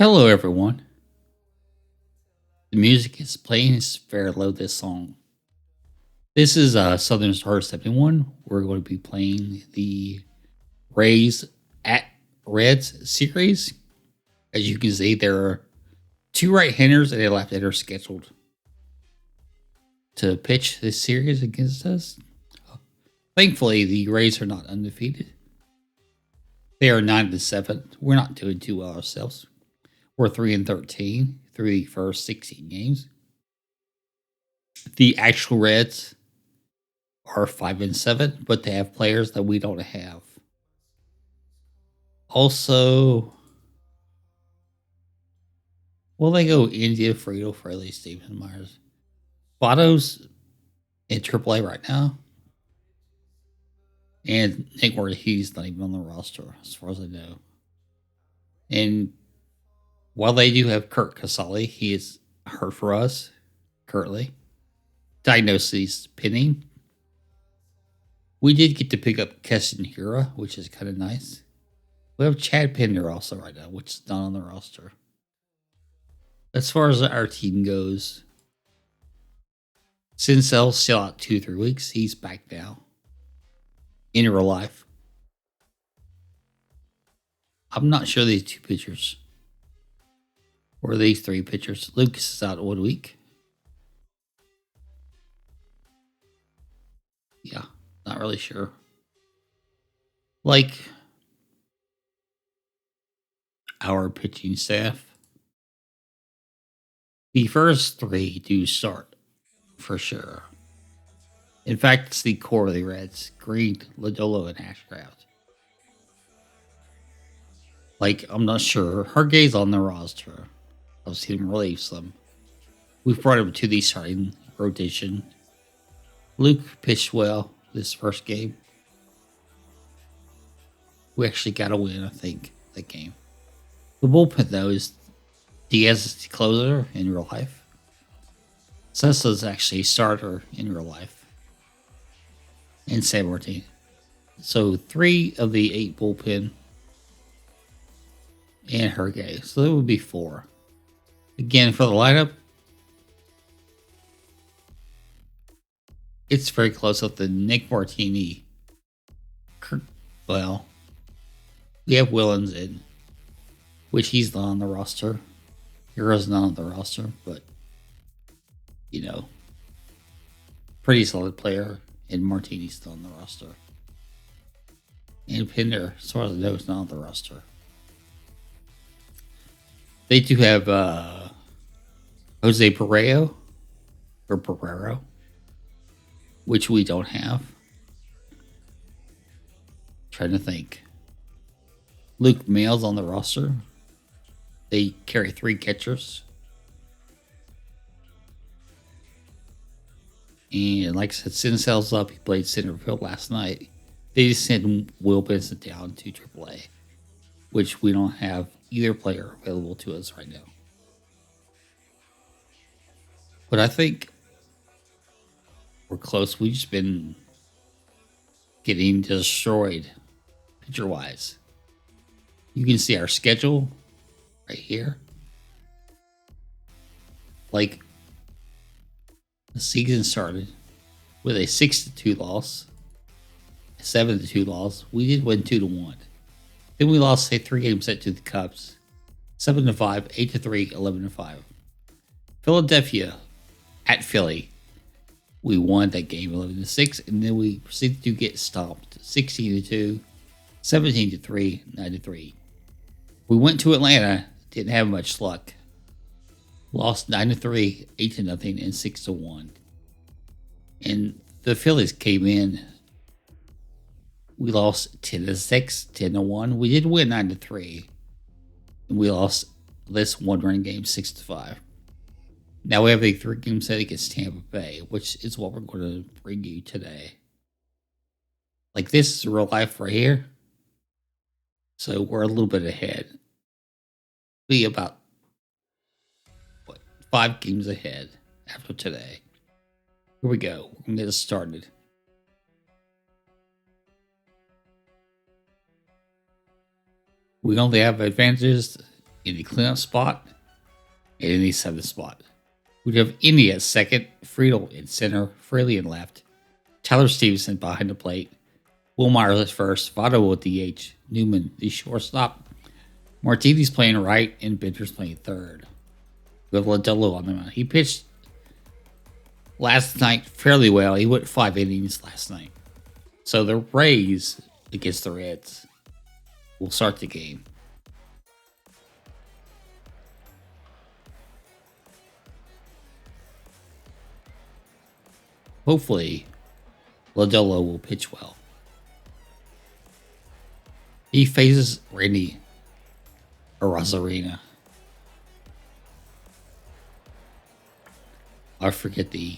Hello, everyone. The music is playing. It's very low. This song. This is Southern Star 71. We're going to be playing the Rays at Reds series. As you can see, there are two right-handers and a left-hander scheduled to pitch this series against us. Thankfully, the Rays are not undefeated. They are 9-7. We're not doing too well ourselves. We're 3-13 through the first 16 games. The actual Reds are 5-7, but they have players that we don't have. Also, well, they go India, Frito, Fraley, Steven Myers. Votto's in AAA right now. And Nick Ward, he's not even on the roster, as far as I know. And while they do have Kurt Casale, he is hurt for us currently. Diagnosis pending. We did get to pick up Keston Hira, which is kind of nice. We have Chad Pinder also right now, which is not on the roster. As far as our team goes, Sincel's still out 2-3 weeks. He's back now. In real life. I'm not sure these two pitchers or these three pitchers. Lucas is out 1 week. Yeah, not really sure. Like our pitching staff, the first three do start for sure. In fact, it's the core of the Reds: Green, Lodolo, and Ashcraft. Like, I'm not sure. Hargay's on the roster. I've seen him relieve some. We've brought him to the starting rotation. Luke pitched well this first game. We actually got a win, I think, that game. The bullpen, though, is Diaz is the closer in real life. Cessa's actually a starter in real life. And San Martin. So 3 of the 8 bullpen and Hargay. So that would be 4. Again, for the lineup, it's very close up to Nick Martini. Well, we have Willens in, which he's not on the roster. Hero's not on the roster, but, pretty solid player. And Martini's still on the roster. And Pinder, as far as I know, is not on the roster. They do have Jose Pereiro, which we don't have. Trying to think. Luke Mail's on the roster. They carry 3 catchers. And like I said, Sincel's up. He played center field last night. They just sent Will Benson down to AAA, which we don't have either player available to us right now. But I think we're close. We've just been getting destroyed pitcher-wise. You can see our schedule right here. Like, the season started with a 6-2 loss, a 7-2 loss. We did win 2-1. Then we lost a 3-game set to the Cubs, 7-5, 8-3, 11-5. Philadelphia at Philly, we won that game 11-6, and then we proceeded to get stomped 16-2, 17-3, 9-3. We went to Atlanta, didn't have much luck. Lost 9-3, 8-0, and 6-1. And the Phillies came in. We lost 10-6, 10-1. We did win 9-3. And we lost this 1-run game 6-5. Now we have a 3-game set against Tampa Bay, which is what we're going to bring you today. Like, this is real life right here. So we're a little bit ahead. Be about 5 games ahead after today. Here we go. We're going to get us started. We only have advantages in the cleanup spot and in the 7th spot. We'd have India at second, Friedel in center, Fraley in left, Tyler Stevenson behind the plate, Will Myers at first, Votto at DH, Newman the shortstop, Martinez playing right, and Bender's playing third. With Lodolo on the mound. He pitched last night fairly well. He went 5 innings last night. So the Rays against the Reds will start the game. Hopefully, Lodolo will pitch well. He faces Randy Arozarena. I forget the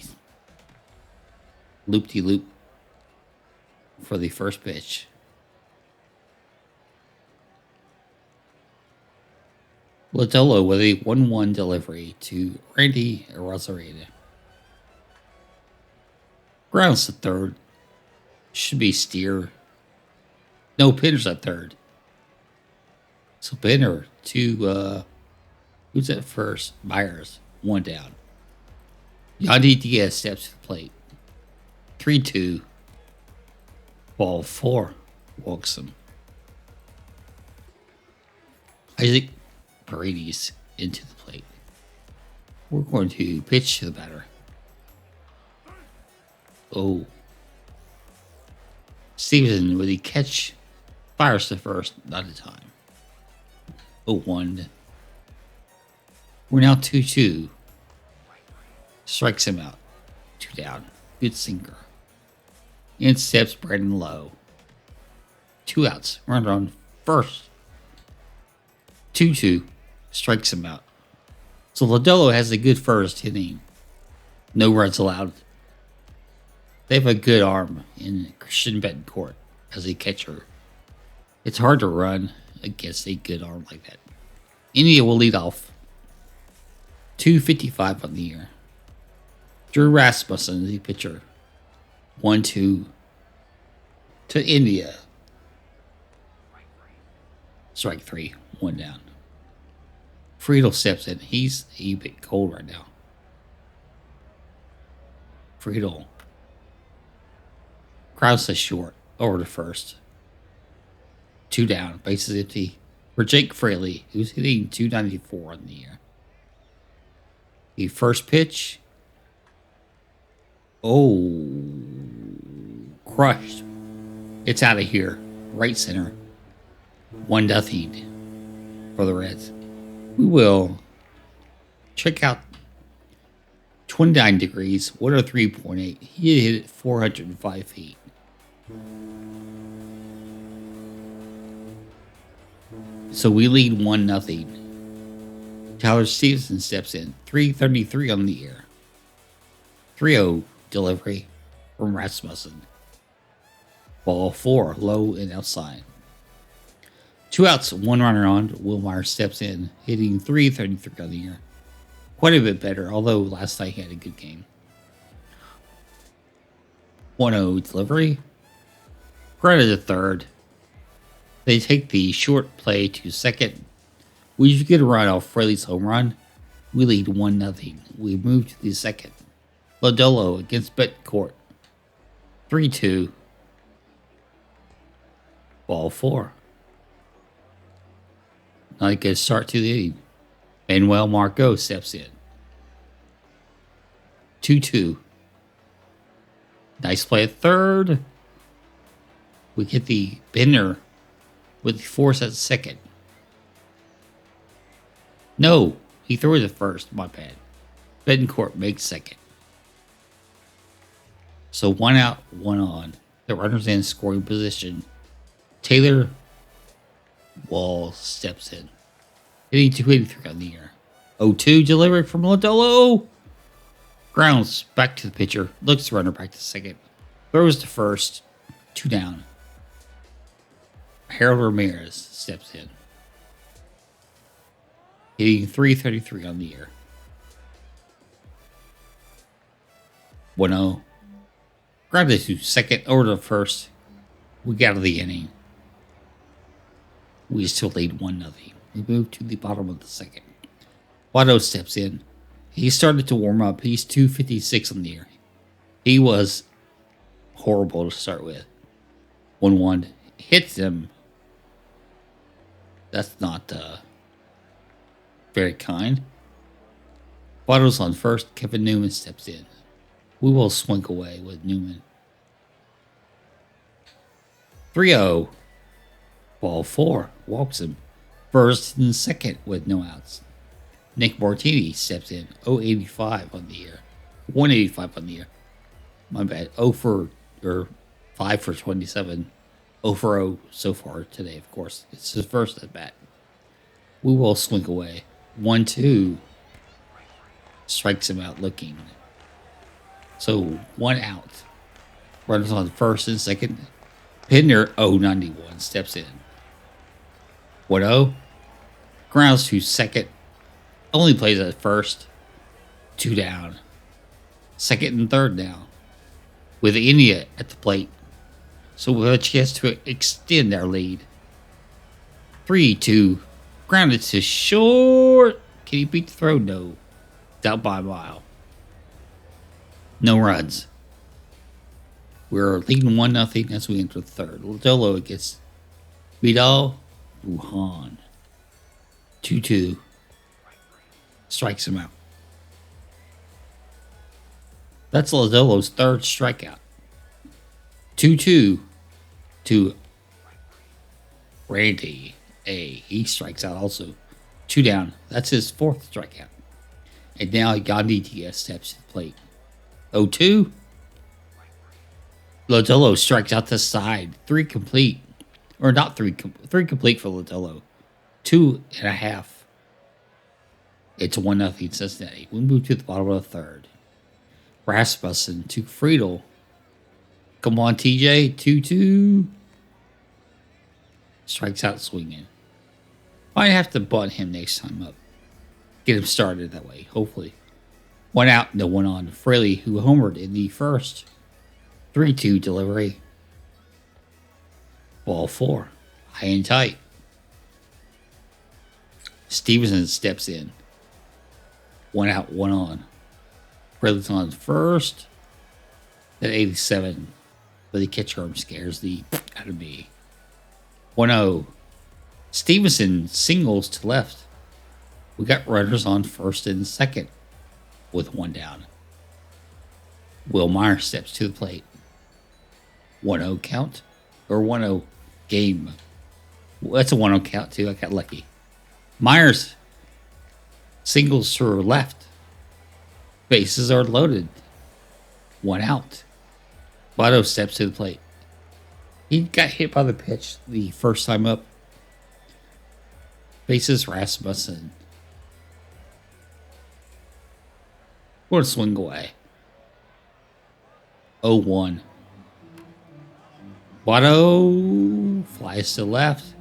loop-de-loop for the first pitch. Lodolo with a 1-1 delivery to Randy Arozarena. Grounds to third. Should be Steer. No, Penner's at third. So Benner to, who's at first? Myers, 1 down. Yandy Diaz steps to the plate. 3-2. Ball 4. Walks him. Isaac Paredes into the plate. We're going to pitch to the batter. Oh. Stevenson with the catch. Fires to first, not a time. 0-1. We're now 2-2. Strikes him out. 2 down. Good sinker. In steps Brandon Lowe. 2 outs. Runner on first. 2-2. Strikes him out. So Lodolo has a good first inning. No runs allowed. They have a good arm in Christian Betancourt as a catcher. It's hard to run against a good arm like that. India will lead off. 255 on the year. Drew Rasmussen, the pitcher. 1-2 to India. Strike 3, 1 down. Friedel steps in. He's a bit cold right now. Friedel. Krause is short. Over to first. 2 down. Bases empty. For Jake Fraley, who's hitting 294 on the year. The first pitch. Oh. Crushed. It's out of here. Right center. 1-0 for the Reds. We will check out 29 degrees, 103.8. He hit it 405 feet. So we lead 1-0. Tyler Stevenson steps in. 3:33 on the air. 3-0 delivery from Rasmussen. Ball 4, low and outside. 2 outs, 1 runner on. Will Myers steps in, hitting 333 on the year. Quite a bit better, although last night he had a good game. 1-0 delivery. Grounded to third. They take the short play to second. We get a run off Fraley's home run. We lead 1-0. We move to the second. Lodolo against Betancourt. 3-2. Ball 4. Not a good start to the inning. Manuel Margot steps in. 2-2. Nice play at third. We get the Bender with the force at second. No, he threw it at first. My bad. Betancourt makes second. So 1 out, 1 on. The runner's in scoring position. Taylor Wall steps in. Hitting 283 on the year. 0-2 delivery from Lodolo. Grounds back to the pitcher. Looks the runner back to second. Throws to first. 2 down. Harold Ramirez steps in. Hitting 333 on the year. 1-0. Grounded to second, over to first. We got out of the inning. We still lead 1-0. We move to the bottom of the second. Watto steps in. He started to warm up. He's 256 on the year. He was horrible to start with. 1-1 hits him. That's not very kind. Watto's on first. Kevin Newman steps in. We will swing away with Newman. 3-0. Ball 4. Walks him. First and second with no outs. Nick Martini steps in. 085 on the year. 185 on the year. My bad. 5 for 27. 0 for 0 so far today, of course. It's his first at bat. We will swing away. 1-2. Strikes him out looking. So 1 out. Runners on first and second. Pinder 091 steps in. 1-0. Grounds to second. Only plays at first. 2 down. Second and third now. With India at the plate. So we'll have a chance to extend our lead. 3-2. Grounded to short. Can he beat the throw? No. Out by a mile. No runs. We're leading 1-0 as we enter the third. Lodolo gets Vidal Wuhan. 2-2. Strikes him out. That's Lodolo's third strikeout. 2-2 to Randy A. He strikes out also. 2 down. That's his fourth strikeout. And now Gandhi Diaz steps to the plate. 0-2. Lodolo strikes out the side. 3 complete. Or not 3. 3 complete for Lodolo. 2.5. It's 1-0 Cincinnati. We move to the bottom of the third. Rasmussen to Friedel. Come on, TJ. 2-2. Strikes out swinging. Might have to bunt him next time up. Get him started that way, hopefully. 1 out, no 1 on. Fraley, who homered in the first. 3-2 delivery. Ball 4. High and tight. Stevenson steps in. 1 out, 1 on. Fraley's on first. At 87. But the catcher arm scares the out of me. 1-0. Stevenson singles to left. We got runners on first and second with 1 down. Will Myers steps to the plate. 1-0 count or 1-0 game. Well, that's a 1-0 count too. I got lucky. Myers singles to her left. Bases are loaded. 1 out. Votto steps to the plate. He got hit by the pitch the first time up. Bases Rasmussen. We're going to swing away. 0-1. Votto flies to left.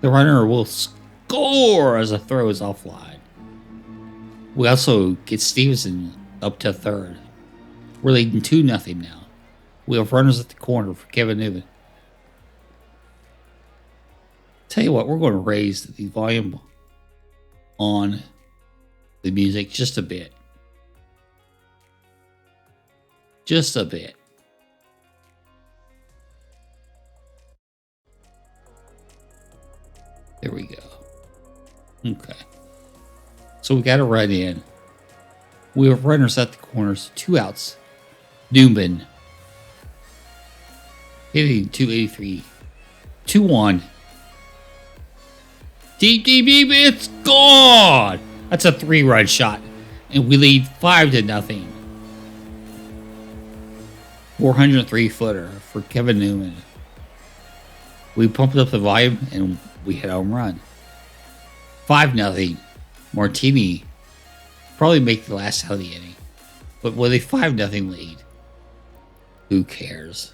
The runner will score as a throw is offline. We also get Stevenson up to third. We're leading 2-0 now. We have runners at the corner for Kevin Newman. Tell you what, we're going to raise the volume on the music just a bit. Just a bit. There we go. Okay. So we got to run in. We have runners at the corners. 2 outs. Newman. Hitting 283. 2-1. Deep, deep, deep. It's gone. That's a 3-run shot. And we lead 5-0. 403-footer for Kevin Newman. We pumped up the volume and we hit a home run. 5-0. Martini probably make the last out of the inning. But with a 5-0 lead, who cares?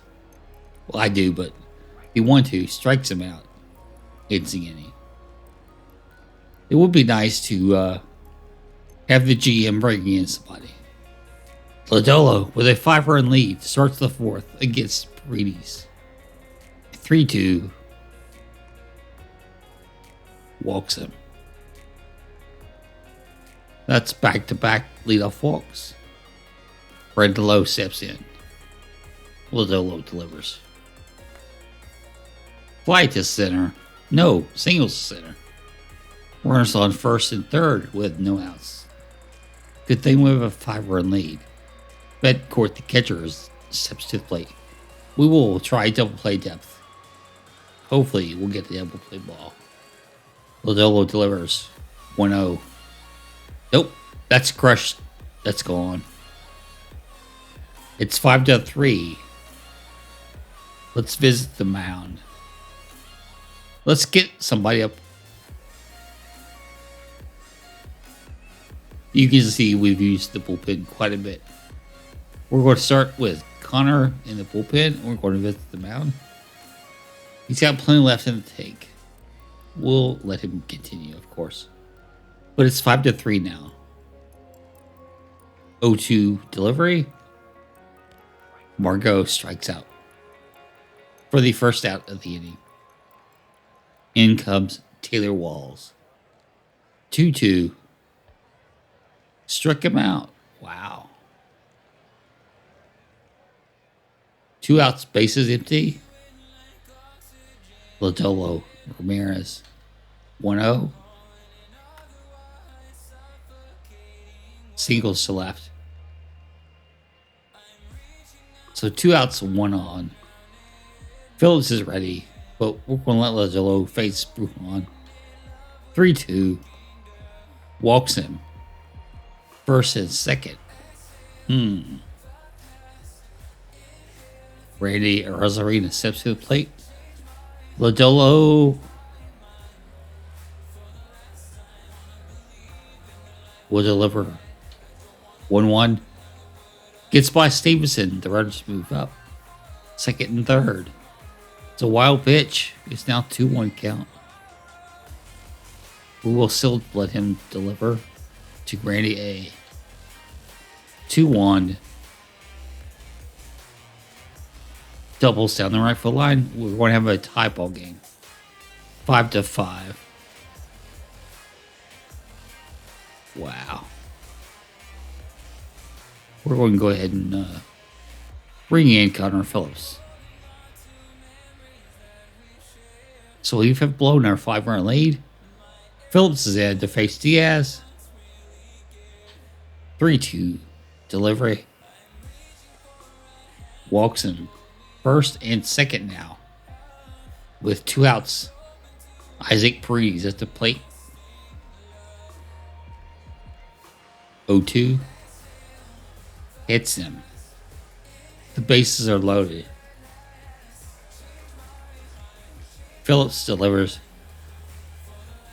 Well, I do, but he 1-2 strikes him out. Ends the inning. It would be nice to have the GM bring in somebody. Lodolo with a 5-run lead starts the 4th against Paredes. 3-2. walks him. That's back-to-back leadoff walks. Brenda Lowe steps in. Lodolo delivers. Fly to center. No, singles to center. Runners on first and third with no outs. Good thing we have a 5-run lead. Bedcourt, the catcher, steps to the plate. We will try double play depth. Hopefully, we'll get the double play ball. Lodolo delivers. 1-0. Nope, that's crushed. That's gone. It's 5-3. Let's visit the mound. Let's get somebody up. You can see we've used the bullpen quite a bit. We're going to start with Connor in the bullpen. We're going to visit the mound. He's got plenty left in the tank. We'll let him continue, of course. But it's 5-3 now. 0-2 delivery. Margot strikes out for the first out of the inning. In comes Taylor Walls. 2-2. Struck him out. Wow. 2 outs, bases empty. Lodolo Ramirez. 1-0. Singles to left. So 2 outs, 1 on. Phillips is ready, but we're going to let Lodolo face Brujon. 3-2. Walks him. First and second. Randy Rosarina steps to the plate. Lodolo will deliver. 1-1. Gets by Stevenson. The runners move up. Second and third. It's a wild pitch. It's now 2-1 count. We will still let him deliver to Randy A. 2-1. Doubles down the right field line. We're going to have a tie ball game. 5-5. Wow. We're going to go ahead and bring in Connor Phillips. So we have blown our 5-run lead. Phillips is in to face Diaz. 3-2 delivery. Walks him. First and second now. With 2 outs. Isaac Paredes at the plate. 0-2. Hits him. The bases are loaded. Phillips delivers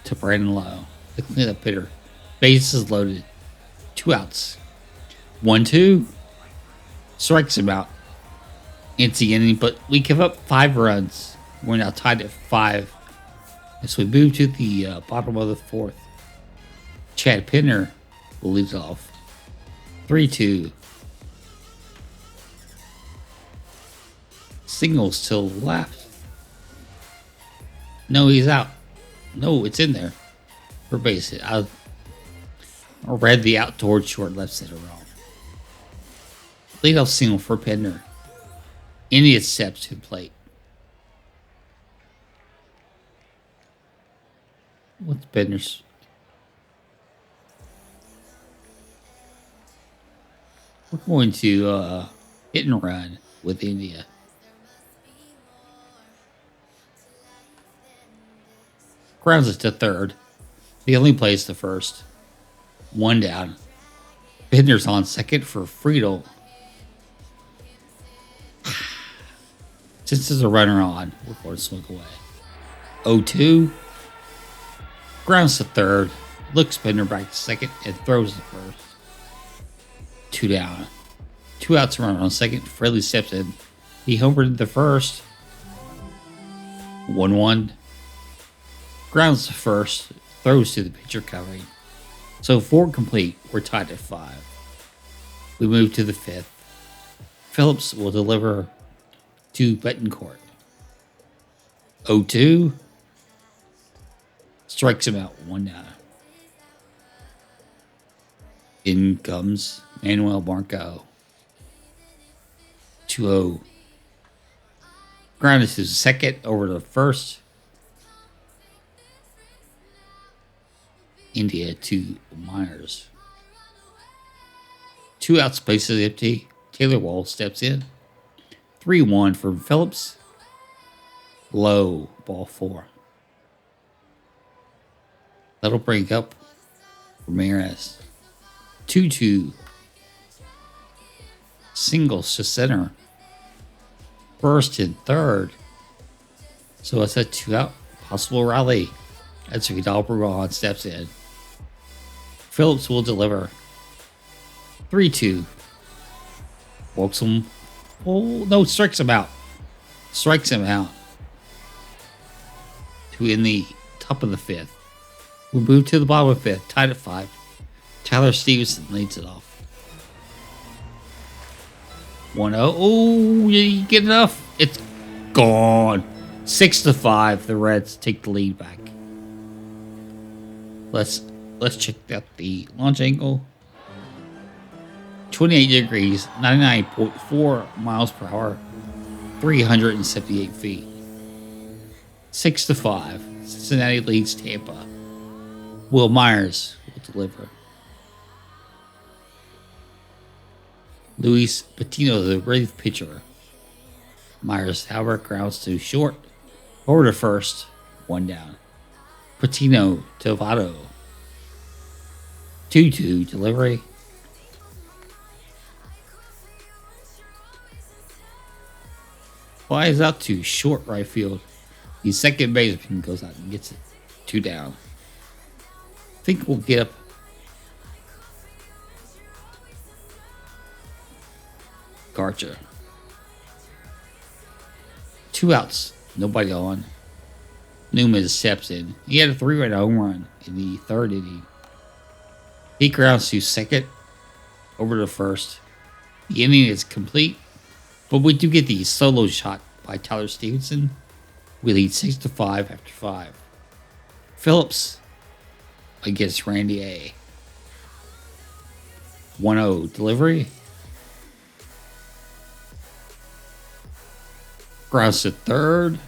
to Brandon Lowe, the cleanup hitter. Bases loaded. 2 outs. 1-2. Strikes him out. It's the inning, but we give up 5 runs. We're now tied at 5 as we move to the bottom of the 4th. Chad Pinner will lead off. 3-2. Singles to the left. No, he's out. No, it's in there. For base hit. I read the out towards short left center wrong. Leadoff single for Pinner. Any steps to the plate. What's Pinner's? We're going to hit and run with India. Grounds it to third. He only plays the first. 1 down. Pinder's on second for Friedel. Since there's a runner on, we're going to swing away. 0-2. Grounds to third. Looks Pinder back to second and throws the first. 2 down. 2 outs, runner on second. Freddie steps in. He homered the first. 1-1. Grounds to first. Throws to the pitcher covering. So 4 complete. We're tied at 5. We move to the 5th. Phillips will deliver to Betancourt. 0-2. Strikes him out 1 down. In comes Manuel Marco. 2-0. Grounded to second over to first. India to Myers. 2 outs, space is empty. Taylor Wall steps in. 3-1 from Phillips. Low, ball 4. That'll bring up Ramirez. 2-2. Singles to center. First and third. So it's a 2 out. Possible rally. That's Vidal Brujon steps in. Phillips will deliver. 3-2. Walks him. Oh, no, strikes him out. Strikes him out. To in the top of the 5th. We move to the bottom of 5th. Tied at 5. Tyler Stevenson leads it off. 1-0. Oh, you get enough. It's gone. 6-5. The Reds take the lead back. Let's check out the launch angle. 28 degrees, 99.4 miles per hour, 378 feet. 6-5. Cincinnati leads Tampa. Will Myers will deliver. Luis Patino, the relief pitcher. Myers, however, grounds to short. Over to first. 1 down. Patino to Votto. 2-2 delivery. Flies out to short right field. The second baseman goes out and gets it. 2 down. I think we'll get up. Garcha. 2 outs. Nobody on. Newman steps in. He had a 3-run home run in the 3rd inning. He grounds to second. Over to first. The inning is complete. But we do get the solo shot by Tyler Stevenson. We lead 6-5 after 5. Phillips against Randy A. 1-0 delivery. Grounds to third.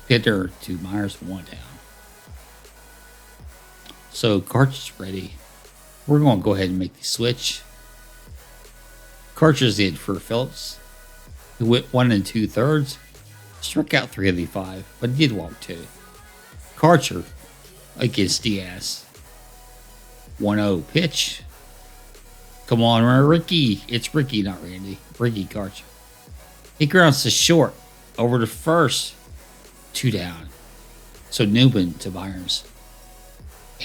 Hitter to Myers, 1 down. So Karcher's ready. We're going to go ahead and make the switch. Karcher's in for Phillips. He went 1 2/3. Struck out 3 of the 5, but did walk 2. Karcher against Diaz. 1-0 pitch. Come on, Ricky. It's Ricky, not Randy. Ricky Karcher. He grounds to short. Over to first. 2 down. So Newman to Myers.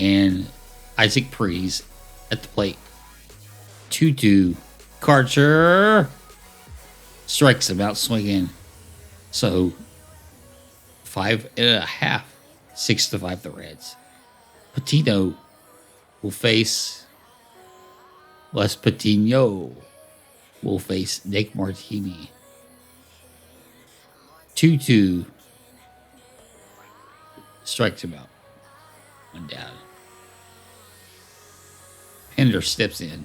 And Isaac Prees at the plate. 2-2. Karcher strikes him out swinging. So 5.5. 6-5 the Reds. Patino will face Les Patino will face Nick Martini. 2-2. Strikes him out. 1 down. Pender steps in.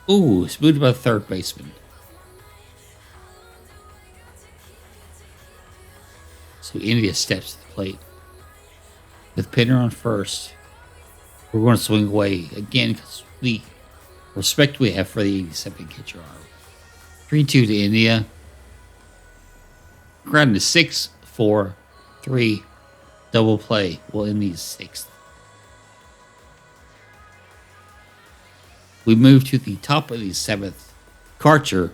Ooh, it's moved by the third baseman. So India steps to the plate. With Pender on first. We're going to swing away again because the respect we have for the 87 catcher. 3-2 to India. Grounded to 6, 4, 3. Double play will end the 6th. We move to the top of the 7th. Karcher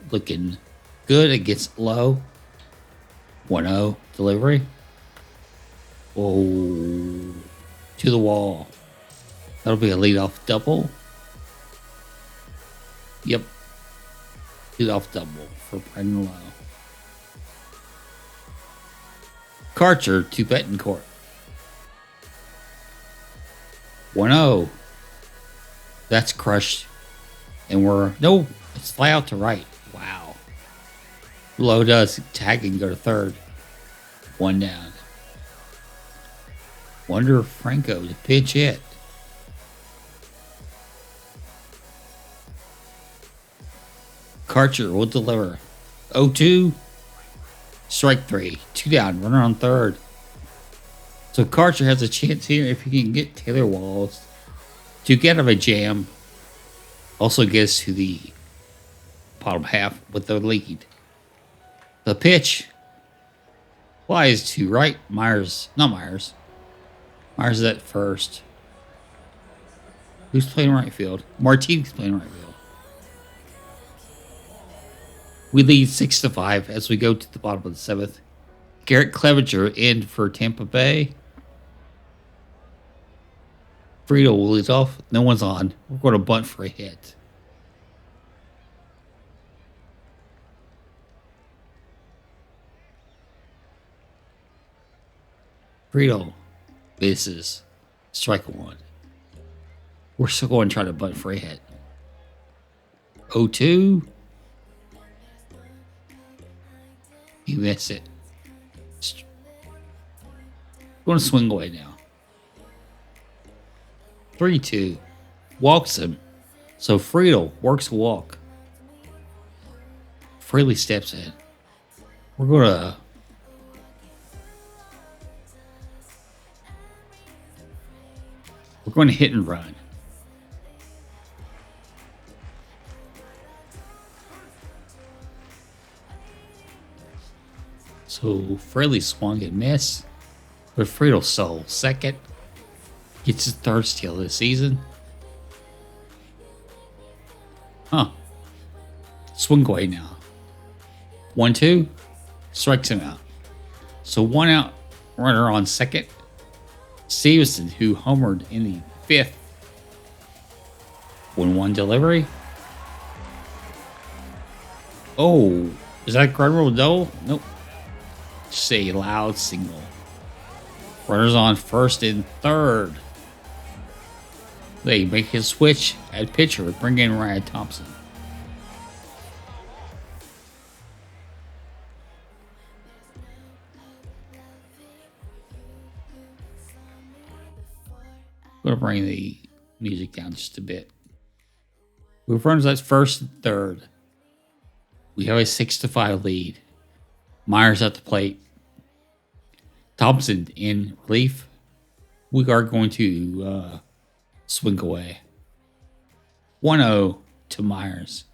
looking good against Low. 1-0 delivery. Oh, to the wall. That'll be a leadoff double. Yep. Leadoff double for Brendan Lowe. Karcher to Betancourt. 1-0. That's crushed. And it's fly out to right. Wow. Low does tag and go to third. One down. Wonder Franco to pitch hit. Karcher will deliver. 0-2. Strike 3. 2 down. Runner on third. So Karcher has a chance here if he can get Taylor Walls to get out of a jam. Also gets to the bottom half with the lead. The pitch flies to right. Myers. Not Myers. Myers is at first. Who's playing right field? Martinez playing right field. We lead 6-5 as we go to the bottom of the seventh. Garrett Clevenger in for Tampa Bay. Friedel will lead off. No one's on. We're going to bunt for a hit. Friedel misses. Strike one. We're still going to try to bunt for a hit. 0-2. You miss it. Going to swing away now. 3-2. Walks him. So Friedel works a walk. Freely steps in. We're going to hit and run. So Fraley swung and missed, but Friedel stole second. Gets his third steal this season. Swing away now. 1-2. Strikes him out. So 1 out. Runner on second. Stevenson, who homered in the fifth. 1-1 delivery. Oh, is that a Cardinal double? Nope. Just a loud single. Runners on first and third. They make his switch at pitcher, bring in Ryan Thompson. I'm going to bring the music down just a bit. With runners at first and third, we have a 6-5 lead. Myers at the plate. Thompson in relief. We are going to swing away. 1-0 to Myers.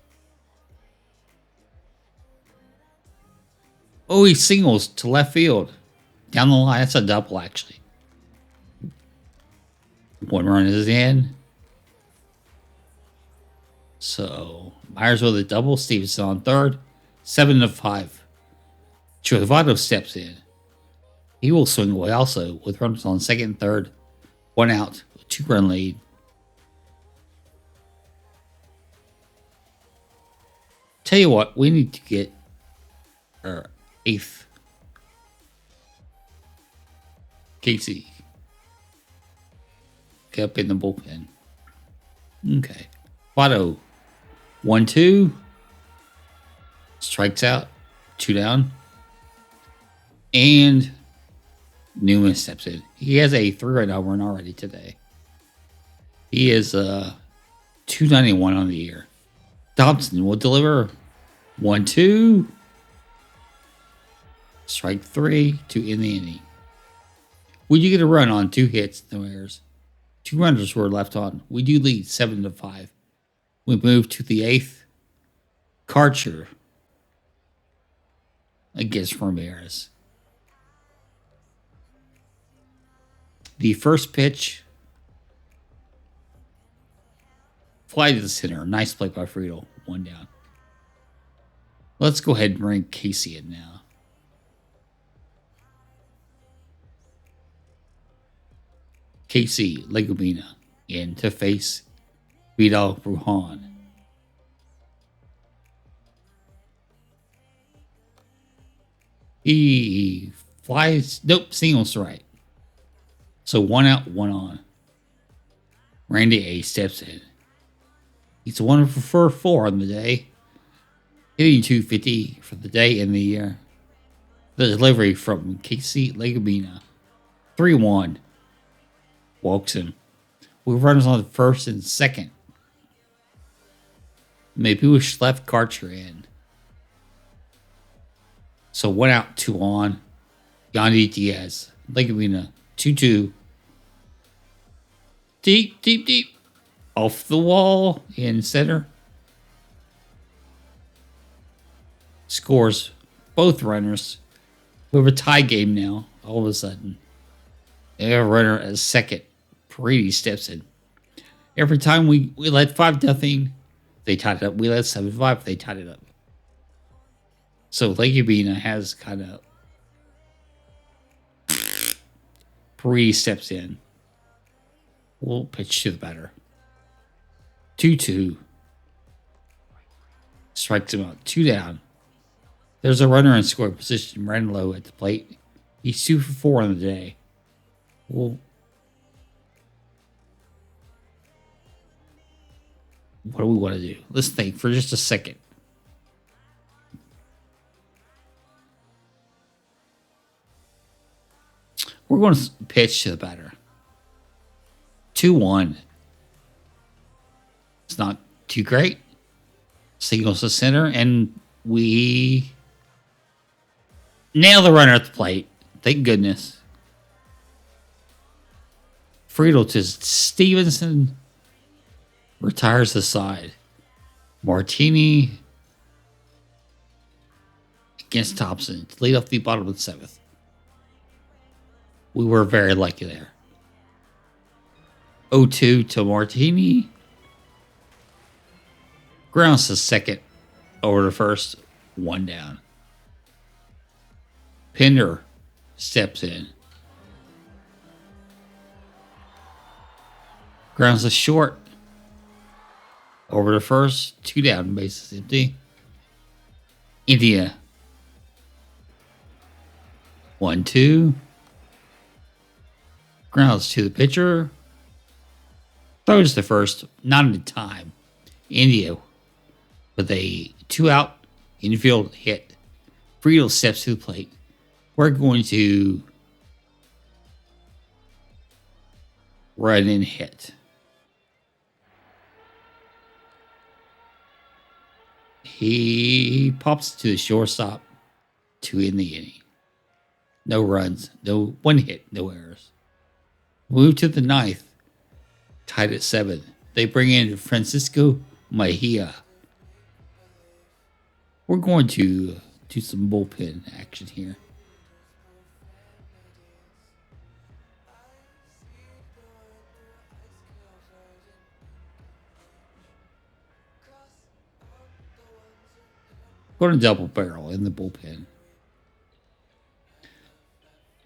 Oh, he singles to left field. Down the line. That's a double, actually. 1 run is in. So Myers with a double. Stevenson on third. 7-5. Chuvado steps in. He will swing away also with runners on second and third. 1 out. 2-run lead. Tell you what, we need to get our 8th. Casey. Get up in the bullpen. Okay. Votto. 1-2. Strikes out. 2 down. And Newman steps in. He has a 3-run home run already today. He is 291 on the year. Thompson will deliver. 1-2. Strike 3 to end the inning. We do get a run on 2 hits, no errors. 2 runners were left on. We do lead 7-5. We move to the 8th. Karcher against Ramirez. The first pitch. Fly to the center. Nice play by Friedel. 1 down. Let's go ahead and bring Casey in now. Casey Legumina in to face Vidal Brujan. He flies. Nope, singles right. So 1 out, 1 on. Randy A steps in. He's 1 for 4 on the day. Hitting 250 for the day and the year. The delivery from Casey Legabina. 3-1. Walks him. We runners on first and second. Maybe we should left Karcher in. So 1 out, 2 on. Yandy Diaz. Legabina. 2-2. Deep, deep, deep. Off the wall in center. Scores both runners. We have a tie game now, all of a sudden. A runner at second. Brady steps in. Every time we led 5-0, they tied it up. We led 7-5, they tied it up. So Legabina has kind of... Brady steps in. We'll pitch to the batter. 2-2. Strikes him out. 2 down. There's a runner in scoring position, ran low at the plate. He's 2 for 4 on the day. Well, what do we want to do? Let's think for just a second. We're going to pitch to the batter. 2-1. It's not too great. Signals to center, and we nail the runner at the plate. Thank goodness. Friedel to Stevenson. Retires the side. Martini against Thompson to lead off the bottom of the 7th. We were very lucky there. 0-2 to Martini. Grounds to second. Over to first. 1 down. Pinder steps in. Grounds to short. Over to first. 2 down. Bases empty. India. 1-2. Grounds to the pitcher. Throws to first. Not in time. India with a 2 out infield hit. Friedel steps to the plate. We're going to run and hit. He pops to the shortstop to end the inning. No runs, no 1 hit, no errors. Move to the 9th. Tied at 7. They bring in Francisco Mejia. We're going to do some bullpen action here. Going to double barrel in the bullpen.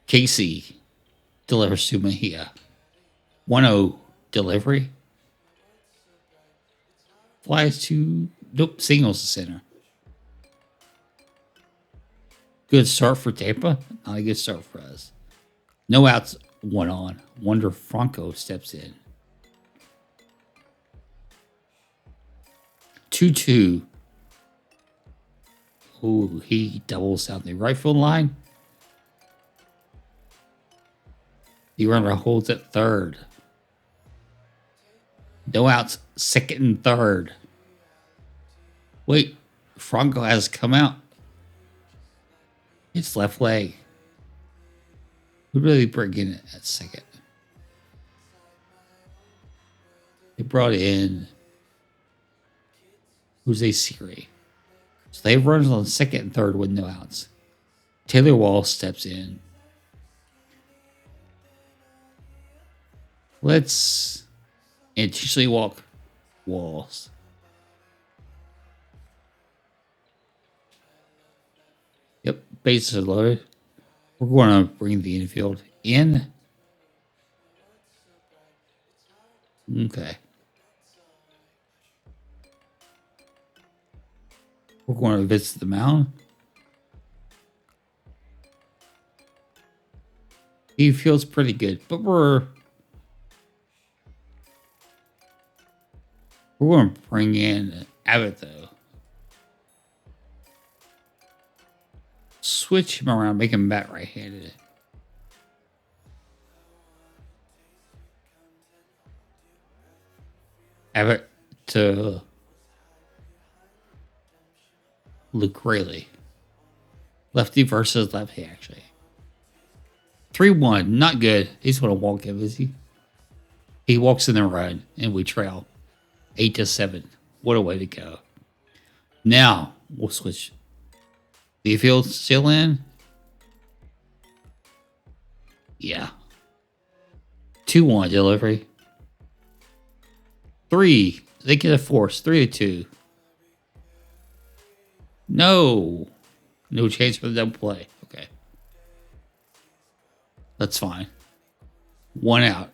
Casey delivers to Mejia. 1-0 delivery. Flies to... Nope, singles to center. Good start for Tampa. Not a good start for us. No outs, 1 on. Wander Franco steps in. 2-2. Ooh, he doubles down the right field line. The runner holds at third. No outs, second and third. Wait, Franco has come out. It's left leg. Who really bring in at second? They brought in Jose Siri. So they have runners on second and third with no outs. Taylor Wall steps in. Let's intentionally walk Walls. Yep, bases are loaded. We're going to bring the infield in. Okay. We're going to visit the mound. He feels pretty good, but we're going to bring in Abbott, though. switch him around, make him bat right-handed. Have it to Luke Rayleigh. Lefty versus lefty, actually. 3-1, not good. He's going to walk him, is he? He walks in the run, and we trail 8-7. What a way to go. Now, we'll switch. The field still in? Yeah. 2-1 delivery. 3. They get a force. 3-2. No. No chance for the double play. Okay. That's fine. 1 out.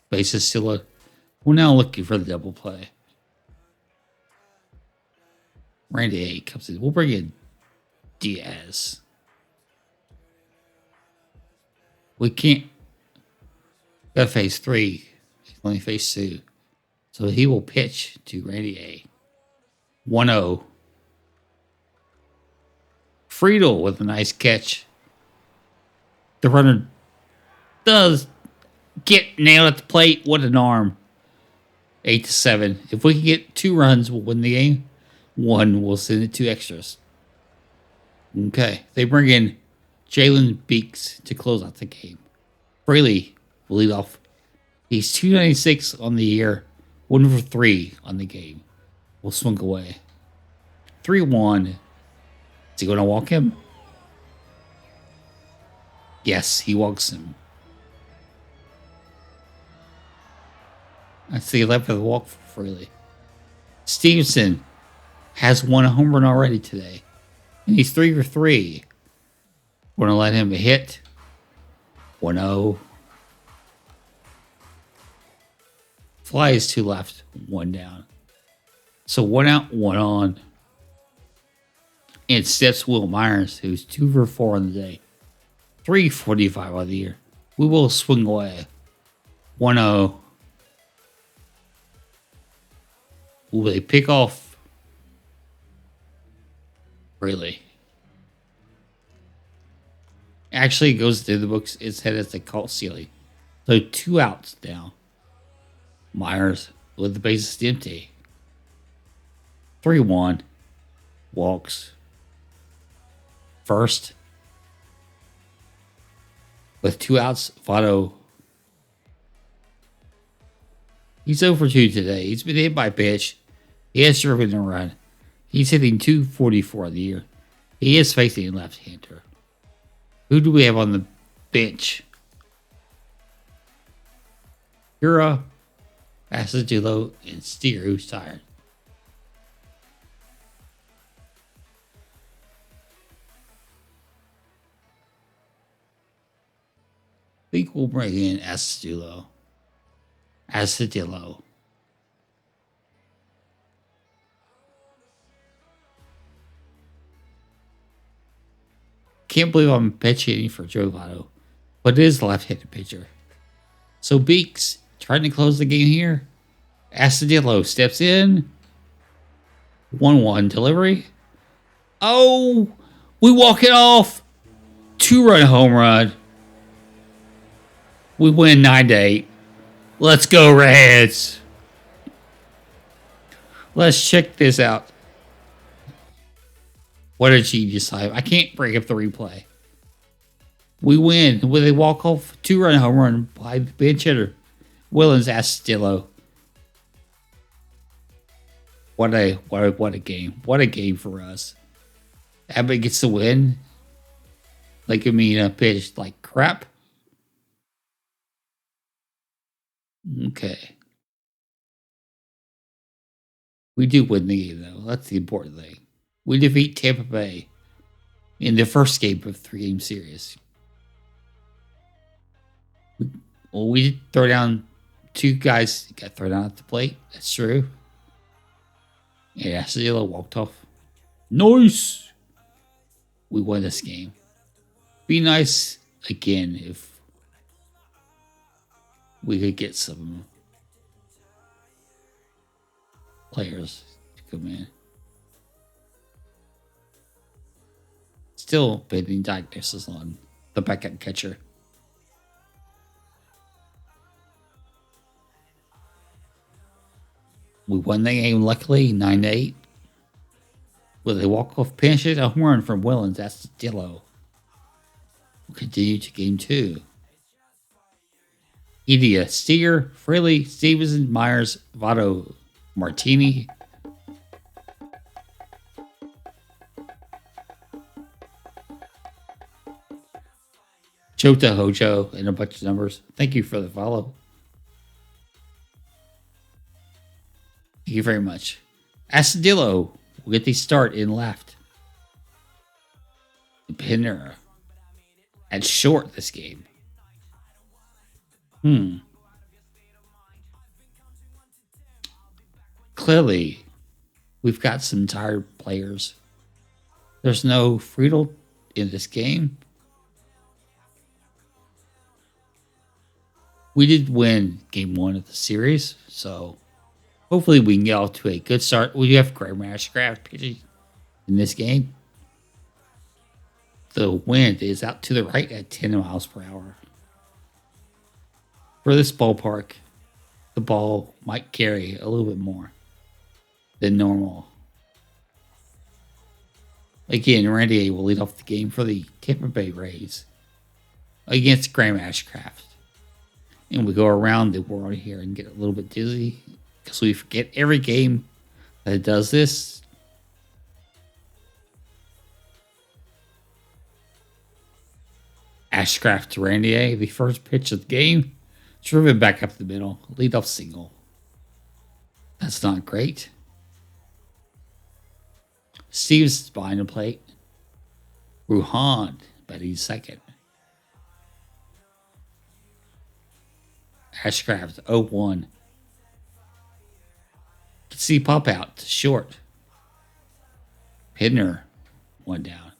Bases still up. We're now looking for the double play. Randy A comes in. We'll bring in Diaz. We can't. Got phase 3. He's only phase 2. So he will pitch to Randy A. 1-0. Friedel with a nice catch. The runner does get nailed at the plate. What an arm. 8-7. If we can get 2 runs, we'll win the game. 1, we'll send it to extras. Okay. They bring in Jalen Beeks to close out the game. Fraley will lead off. He's 296 on the year. 1 for 3 on the game. We'll swing away. 3-1. Is he going to walk him? Yes, he walks him. That's the 11th walk for Fraley. Stevenson has 1 home run already today. And he's 3 for 3. We're going to let him hit. 1-0. Fly is 2 left, 1 down. So 1 out, 1 on. And steps Will Myers, who's 2 for 4 on the day. 345 on the year. We will swing away. 1-0. Will they pick off? Really? Actually, it goes through the books. It's headed as a cult ceiling. So 2 outs now. Myers with the bases empty. 3-1. Walks. First. With 2 outs, Votto. He's 0 for 2 today. He's been hit by pitch. He has driven a run. He's hitting 244 on the year. He is facing a left-hander. Who do we have on the bench? Hura, Asadillo, and Steer, who's tired. I think we'll bring in Asadillo. Can't believe I'm pitch hitting for Joe Votto, but it is a left-handed pitcher. So Beeks trying to close the game here. Astudillo steps in. 1-1 delivery. Oh, we walk it off. 2-run home run. We win 9-8. Let's go, Reds. Let's check this out. What a genius time. I can't break up the replay. We win with a walk-off 2-run home run by bench hitter Willens Astudillo. What a game. What a game for us. Abbott gets the win. Like, I mean, pitched like crap. Okay. We do win the game, though. That's the important thing. We defeat Tampa Bay in the first game of the 3-game series. We did throw down 2 guys got thrown out at the plate. That's true. And Astudillo walked off. Nice! We won this game. Be nice again if we could get some players to come in. still pending diagnosis on the backup catcher. We won the game luckily 9-8 with a walk-off pinch hit, a home run from Willens. That's Dillo. We'll continue to game 2. India, Steer, Fraley, Stevenson, Myers, Votto, Martini. Chota Hojo and a bunch of numbers. Thank you for the follow. Thank you very much. Astudillo will get the start in left. Pinner at short this game. Clearly, we've got some tired players. There's no Friedel in this game. We did win game 1 of the series, so hopefully we can get off to a good start. We have Graham Ashcraft pitching in this game. The wind is out to the right at 10 miles per hour. For this ballpark, the ball might carry a little bit more than normal. Again, Randy A will lead off the game for the Tampa Bay Rays against Graham Ashcraft. And we go around the world here and get a little bit dizzy because we forget every game that it does this. Ashcraft to Randy A, the first pitch of the game. Driven back up the middle. Leadoff single. That's not great. Steve's behind the plate. Ruhan batting second. Ashcraft 0-1. Can see pop out to short. Hidner 1 down.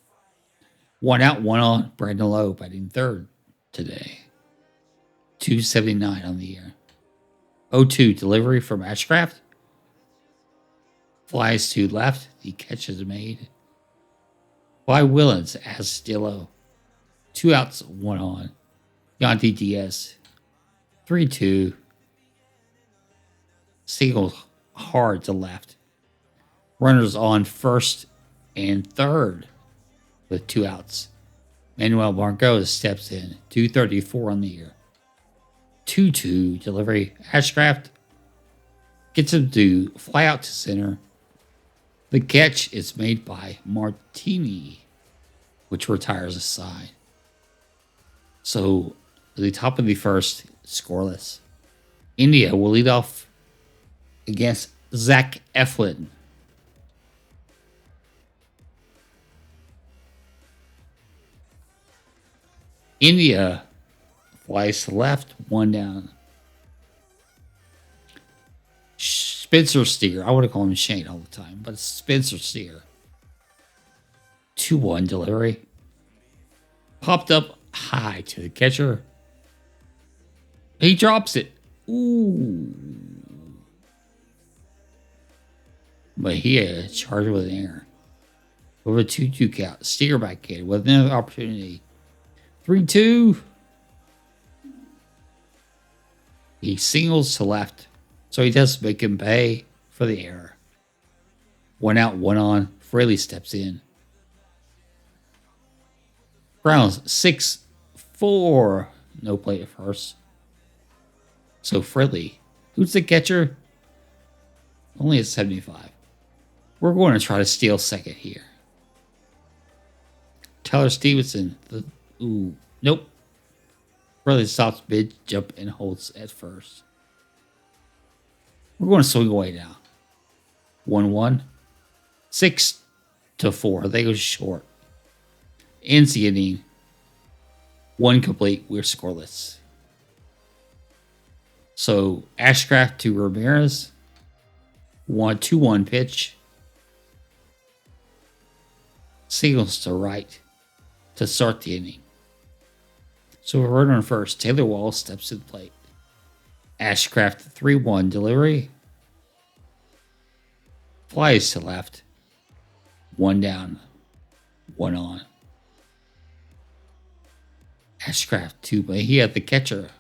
1 out, 1 on. Brandon Lowe batting third today. 279 on the year. 0-2 delivery from Ashcraft. Flies to left. The catch is made by Willens as Stillo. 2 outs, 1 on. Yandy Diaz. 3-2. Single hard to left. Runners on first and third with 2 outs. Manuel Margot steps in. 234 on the year. 2-2 delivery. Ashcraft gets him to fly out to center. The catch is made by Martini, which retires a side. So, at the top of the first, scoreless. India will lead off against Zach Eflin. India flies to left, 1 down. Spencer Steer. I want to call him Shane all the time, but it's Spencer Steer. 2-1 delivery. Popped up high to the catcher. He drops it. Ooh. But he had a charge with an error. Over a 2-2 count. Steer back in with another opportunity. 3-2. He singles to left. So he does make him pay for the error. 1 out, 1 on. Fraley steps in. Browns 6-4. No play at first. So Fraley, who's the catcher? Only at 75. We're going to try to steal second here. Tyler Stevenson. Nope. Fraley stops mid jump and holds at first. We're going to swing away now. 1-1. 6-4. They go short. Ends the inning. 1 complete. We're scoreless. So Ashcraft to Ramirez. 2-1 pitch. Singles to right to start the inning. So we're running on first. Taylor Wall steps to the plate. Ashcraft 3-1 delivery. Flies to left. 1 down. 1 on. Ashcraft 2, but he had the catcher.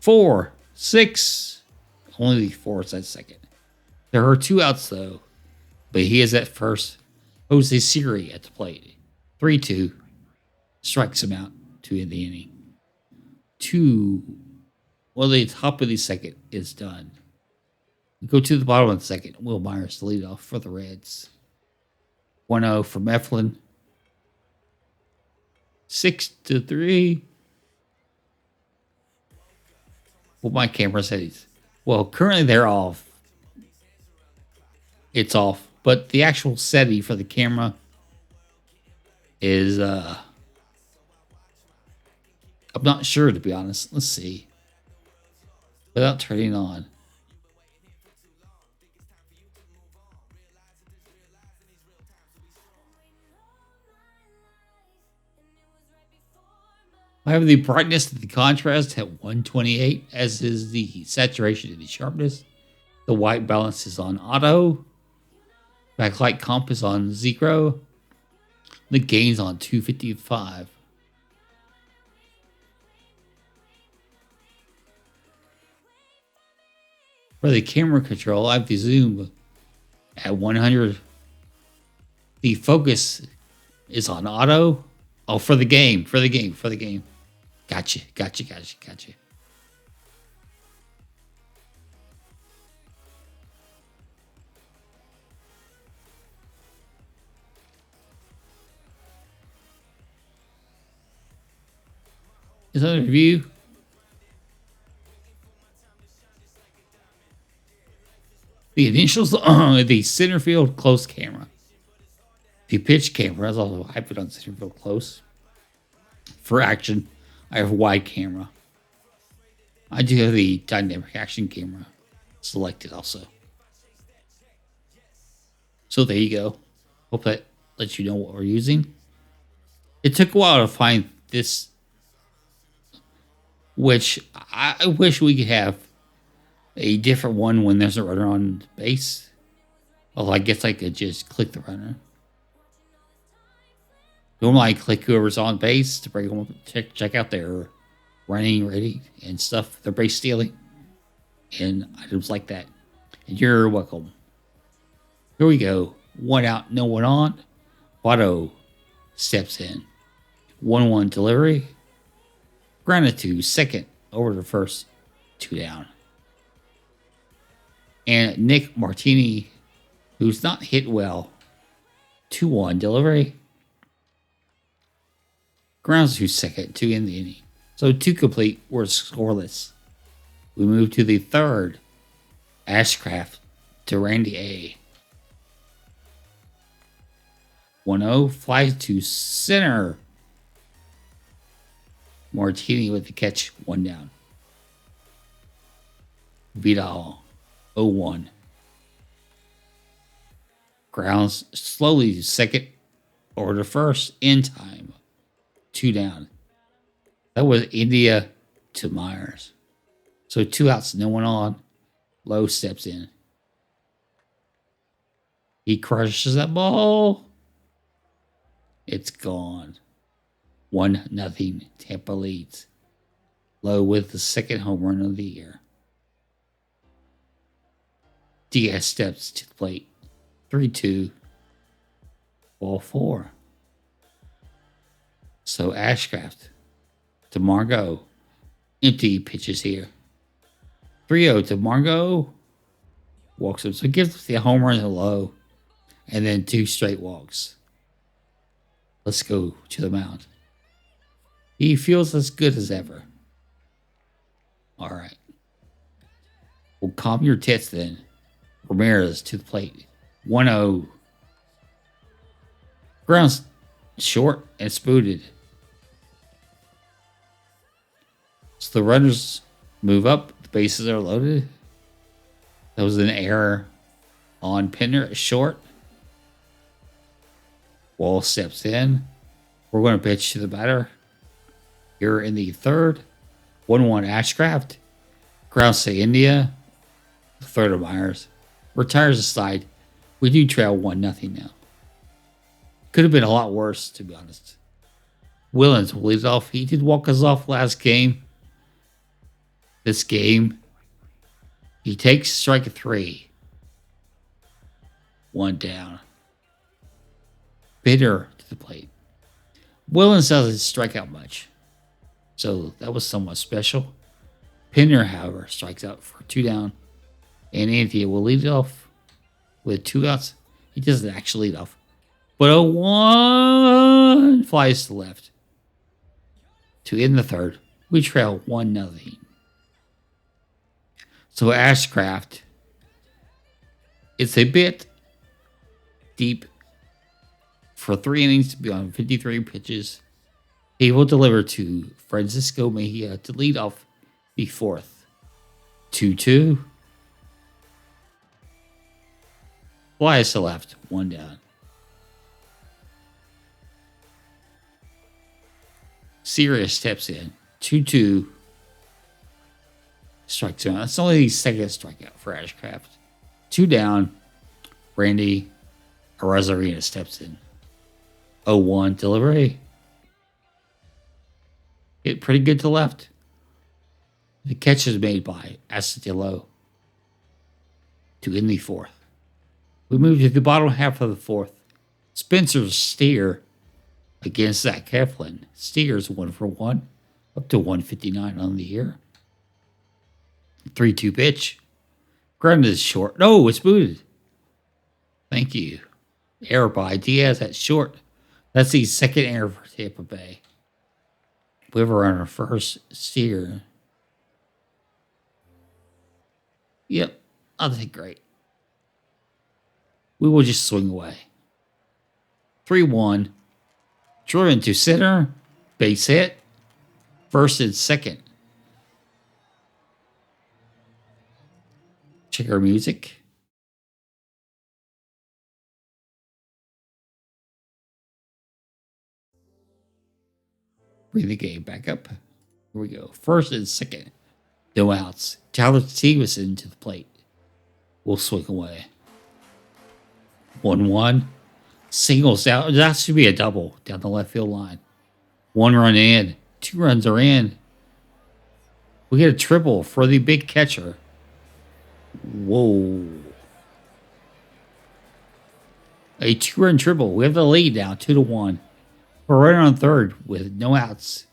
4, 6. Only 4 is at second. There are 2 outs, though, but he is at first. Jose Siri at the plate. 3-2. Strikes him out to end the inning. 2. Well, the top of the second is done. We go to the bottom of the second. Will Myers to lead off for the Reds. 1-0 from Eflin. 6-3. Well, my camera says, well, currently they're off. It's off, but the actual setting for the camera is, I'm not sure, to be honest. Let's see. Without turning on. I have the brightness and the contrast at 128, as is the saturation and the sharpness. The white balance is on auto. Backlight comp is on 0. The gain's on 255. For the camera control, I have the zoom at 100. The focus is on auto. Oh, for the game. Gotcha. Is that a review? The initials, the center field close camera. The pitch camera is also I put on center field close. For action, I have wide camera. I do have the dynamic action camera selected also. So there you go. Hope that lets you know what we're using. It took a while to find this, which I wish we could have a different one when there's a runner on base. Well, I guess I could just click the runner. Normally I click whoever's on base to bring them up, check out their running ready and stuff, their base stealing, and items like that. And you're welcome. Here we go. 1 out, no one on. Watto steps in. 1-1 delivery. Grounded to second, over to first, 2 down. And Nick Martini, who's not hit well, 2-1 delivery. Grounds to second, 2 in the inning. So 2 complete, we're scoreless. We move to the third. Ashcraft to Randy A. 1-0, flies to center. Martini with the catch, 1 down. Vidal, 0-1. Grounds slowly to second, over to first, in time. 2 down. That was India to Myers. So 2 outs, no one on. Lowe steps in. He crushes that ball. It's gone. 1-0. Tampa leads. Lowe with the second home run of the year. Diaz steps to the plate. 3-2. Ball 4. So Ashcraft to Margot. Empty pitches here. 3-0 to Margot. Walks him. So he gives the home run to Lowe. And then 2 straight walks. Let's go to the mound. He feels as good as ever. All right. Well, calm your tits then. Ramirez to the plate. 1-0. Grounds short and spooted. So the runners move up. The bases are loaded. That was an error on Pinder at short. Wall steps in. We're going to pitch to the batter. Here in the third. 1-1 Ashcraft. Grounds to India. The third of Myers. Retires aside. We do trail 1-0 now. Could have been a lot worse, to be honest. Willens will lead it off. He did walk us off last game. This game, he takes strike 3. 1 down. Bitter to the plate. Willens doesn't strike out much, so that was somewhat special. Pinner, however, strikes out for 2 down. And Anthea will lead it off with 2 outs. He doesn't actually lead off. But a 1 flies to the left. To end the third, we trail 1-0. So Ashcraft, it's a bit deep for 3 innings to be on 53 pitches. He will deliver to Francisco Mejia to lead off the 4th. 2-2. Flies to left, 1 down. Sirius steps in, 2-2. Strikes out. That's only the second strikeout for Ashcraft. 2 down. Randy Arozarena steps in. 0-1 delivery. Hit pretty good to left. The catch is made by Astudillo to end the 4th. We move to the bottom half of the 4th. Spencer Steer against Zach Heflin. Steer's 1 for 1, up to 159 on the year. 3-2 pitch. Grounded is short. No, it's booted. Thank you. Error by Diaz at short. That's the second error for Tampa Bay. We have a runner first. Steer. Yep, I think great. We will just swing away. 3-1. Driven to center. Base hit. First and second. Check our music. Bring the game back up. Here we go. First and second. No outs. Tyler Stevenson to the plate. We'll swing away. 1-1. Singles out. That should be a double down the left field line. 1 run in. 2 runs are in. We get a triple for the big catcher. Whoa. A 2-run triple. We have the lead now, 2-1. We're right on third with no outs.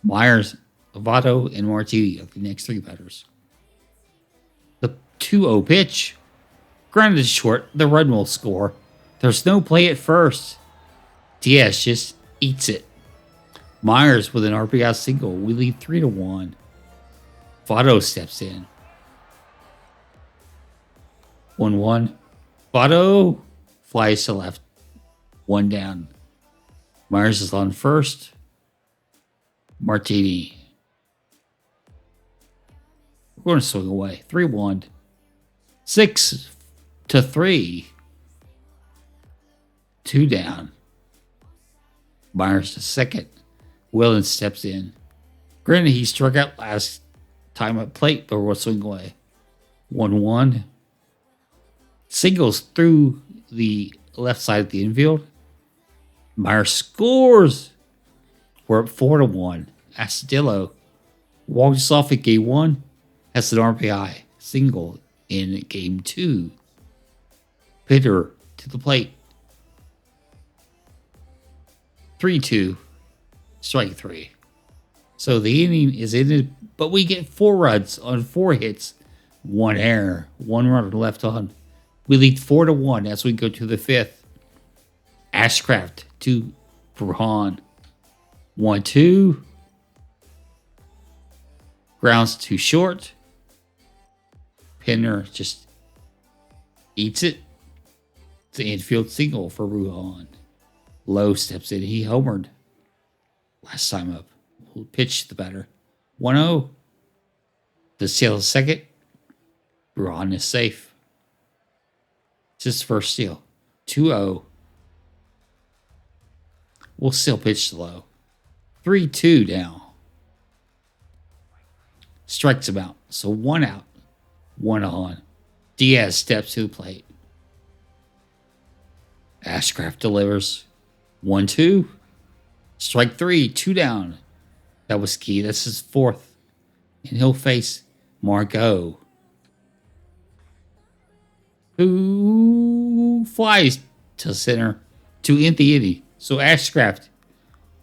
Myers, Avato, and Marti are the next 3 batters. The 2-0 pitch. Grounded short. The run will score. There's no play at first. Diaz just eats it. Myers with an RBI single. We lead 3-1. Votto steps in. 1-1. Votto flies to left. 1 down. Myers is on first. Martini. We're going to swing away. 3-1. 6-3. 2 down. Myers to second. Willen steps in. Granted, he struck out last time at plate, but we'll swing away. 1-1. Singles through the left side of the infield. Myers scores. We're up 4-1. Astudillo walks off at game 1. Has an RBI single in game 2. Pitter to the plate. 3-2. Strike 3. So the inning is ended, but we get 4 runs on 4 hits. 1 error. 1 runner left on. We lead 4-1 as we go to the 5th. Ashcraft to Bruhan. 1-2. Grounds too short. Pinner just eats it. It's an infield single for Bruhan. Lowe steps in. He homered last time up. We'll pitch the batter. 1-0. The steal is second. Bruhan is safe. It's his first steal. 2-0. We'll still pitch to Lowe. 3-2 now. Strikes him out. So 1 out. 1 on. Diaz steps to the plate. Ashcraft delivers. 1-2. Strike 3, 2 down. That was key. That's his fourth. And he'll face Margot, who flies to center to end the inning. So Ashcraft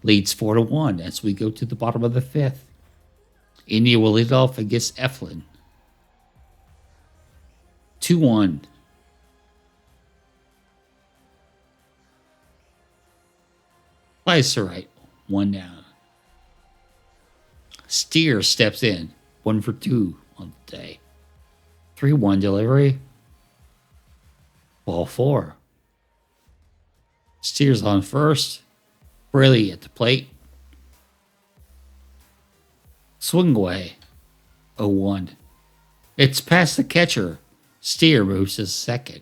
leads 4-1 as we go to the bottom of the fifth. India will lead off against Eflin. 2-1. Flies to right, 1 down. Steer steps in, 1 for 2 on the day. 3-1 delivery. Ball 4. Steers on first. Braley at the plate. Swing away. 0-1. It's past the catcher. Steer moves to second.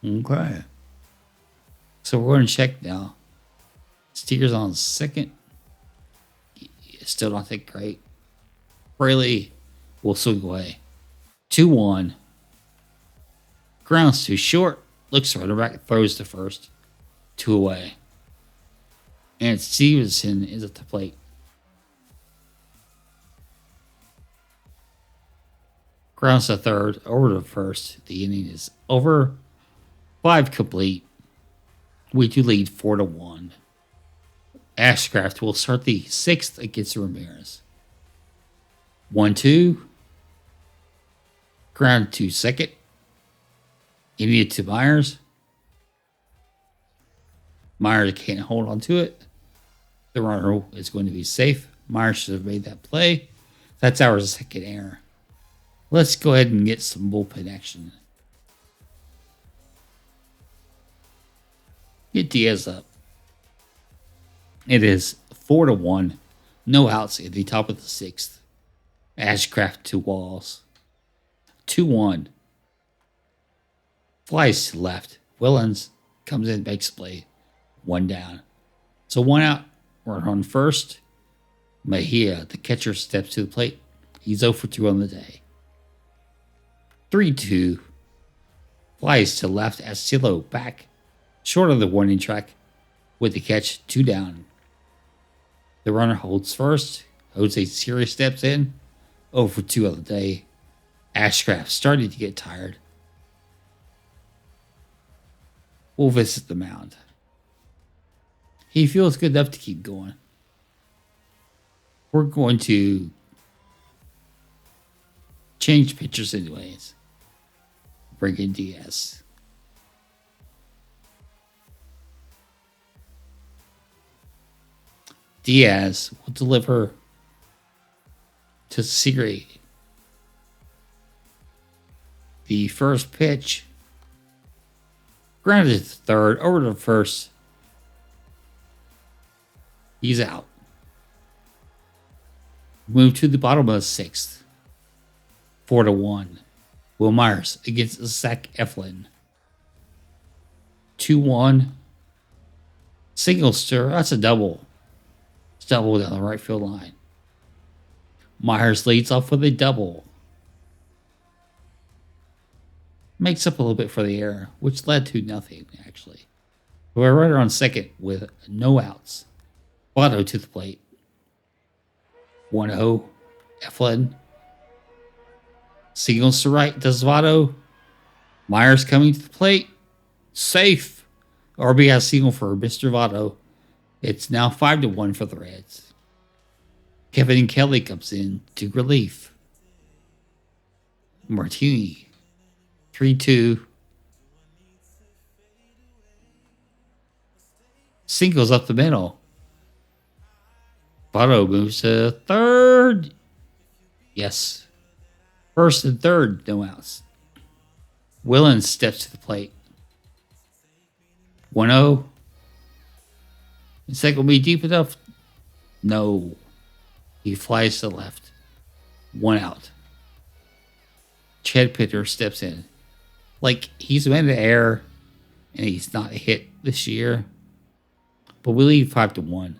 Okay. So we're going to check now. Steer's on second. Still not that great. Braley will swing away. 2-1. Grounds too short. Looks runner back. Throws to first. 2 away. And Stevenson is at the plate. Grounds to third. Over to first. The inning is over. 5 complete. We do lead 4-1. Ashcraft will start the 6th against Ramirez. 1-2. Ground to second. India to Myers. Myers can't hold on to it. The runner is going to be safe. Myers should have made that play. That's our second error. Let's go ahead and get some bullpen action. Get Diaz up. It is 4-1. No outs at the top of the 6th. Ashcraft to Walls. 2-1. Flies to left. Willens comes in, makes play. 1 down. So 1 out. We're on first. Mejia, the catcher, steps to the plate. He's 0 for 2 on the day. 3-2. Flies to left. Astillo back. Short of the warning track. With the catch, 2 down. The runner holds first. Jose Siri steps in. 0 for 2 on the day. Ashcraft starting to get tired. We'll visit the mound. He feels good enough to keep going. We're going to change pitchers anyways. Bring in Diaz. Diaz will deliver to Siri. The first pitch. Grounded to third. Over to first. He's out. Move to the bottom of the 6th. 4-1. Will Myers against Zach Eflin. 2-1. Single stir. That's a double. It's double down the right field line. Myers leads off with a double. Makes up a little bit for the error, which led to nothing, actually. We're right on second with no outs. Votto to the plate. 1-0. Eflin. Signals to right. Does Votto. Myers coming to the plate. Safe. RBI signal for Mr. Votto. It's now 5-1 for the Reds. Kevin Kelly comes in to relief. Martini. 3-2. Singles up the middle. Votto moves to third. Yes. First and third, no outs. Willens steps to the plate. 1-0. The second will be deep enough. No. He flies to the left. 1 out. Chad Pitter steps in. Like, he's made an error, and he's not hit this year. But we lead 5-1.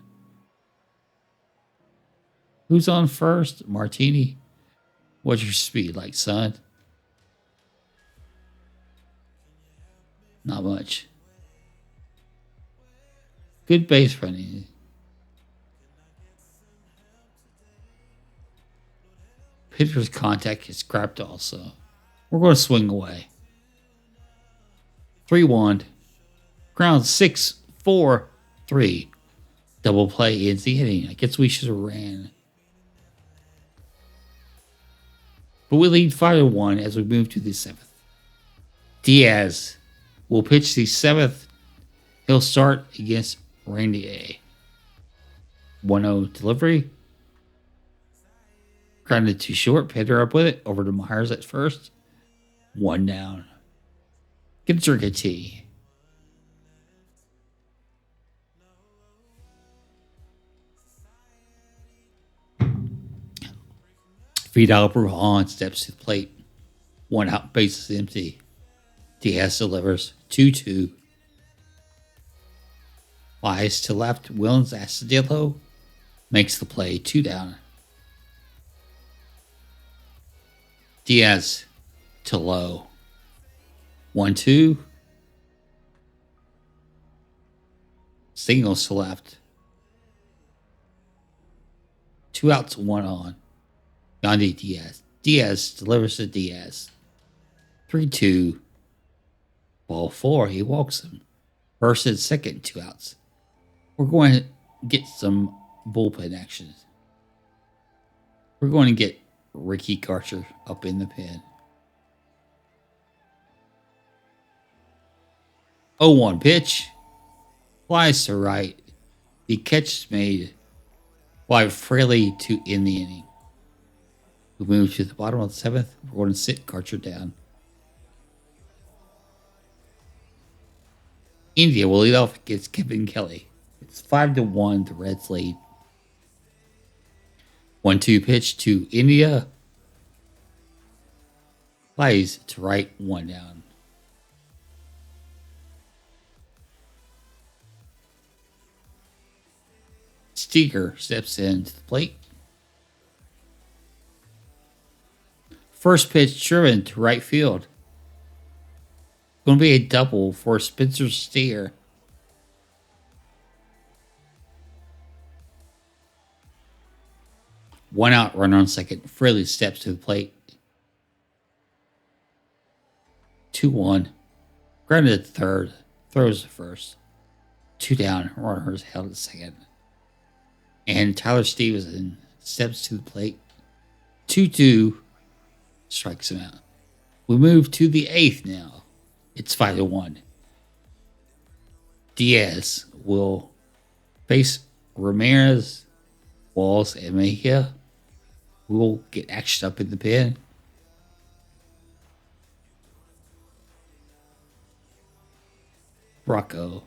Who's on first? Martini. What's your speed like, son? Not much. Good base running. Pitcher's contact gets scrapped also. We're going to swing away. 3-1. Ground 6-4-3. Double play ends the inning. I guess we should have ran. But we lead 5-1 as we move to the 7th. Diaz will pitch the 7th. He'll start against Randy A. 1-0 delivery. Grounded too short. Pender up with it. Over to Myers at first. 1 down. Get a drink of tea. Vidal Brujan steps to the plate. 1 out, base is empty. Diaz delivers 2-2. Flies to left. Willens Astudillo makes the play. 2 down. Diaz to low. 1-2. Signals to left. 2 outs, 1 on. Yandy Diaz. Diaz delivers to Diaz. 3-2. Ball 4. He walks him. First and second, 2 outs. We're going to get some bullpen action. We're going to get Ricky Karcher up in the pen. 0-1 pitch. Flies to right. The catch is made by Fraley to end the inning. We move to the bottom of the 7th. We're going to sit Karcher down. India will lead off against Kevin Kelly. It's 5-1, the Reds lead. 1-2 pitch to India. Flies to right, 1 down. Steger steps in to the plate. First pitch driven to right field. Going to be a double for Spencer Steer. One out, runner on second. Fraley steps to the plate. 2-1. Grounded at third. Throws to first. 2 down. Runner is held at second. And Tyler Stevenson steps to the plate. 2-2. Strikes him out. We move to the 8th now. It's 5-1. Diaz will face Ramirez, Walls, and Mejia. We will get action up in the pen. Rocco.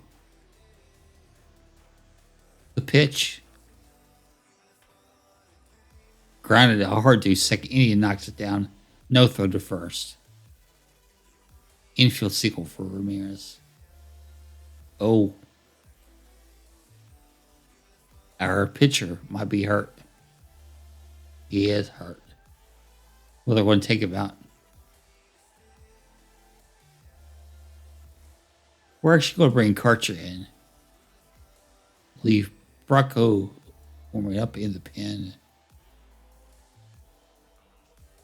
The pitch. Grounded a hard to second. Indian knocks it down. No throw to first. Infield single for Ramirez. Oh. Our pitcher might be hurt. He is hurt. Well, they're going to take him out. We're actually going to bring Karcher in. Leave Bracco warming up in the pen.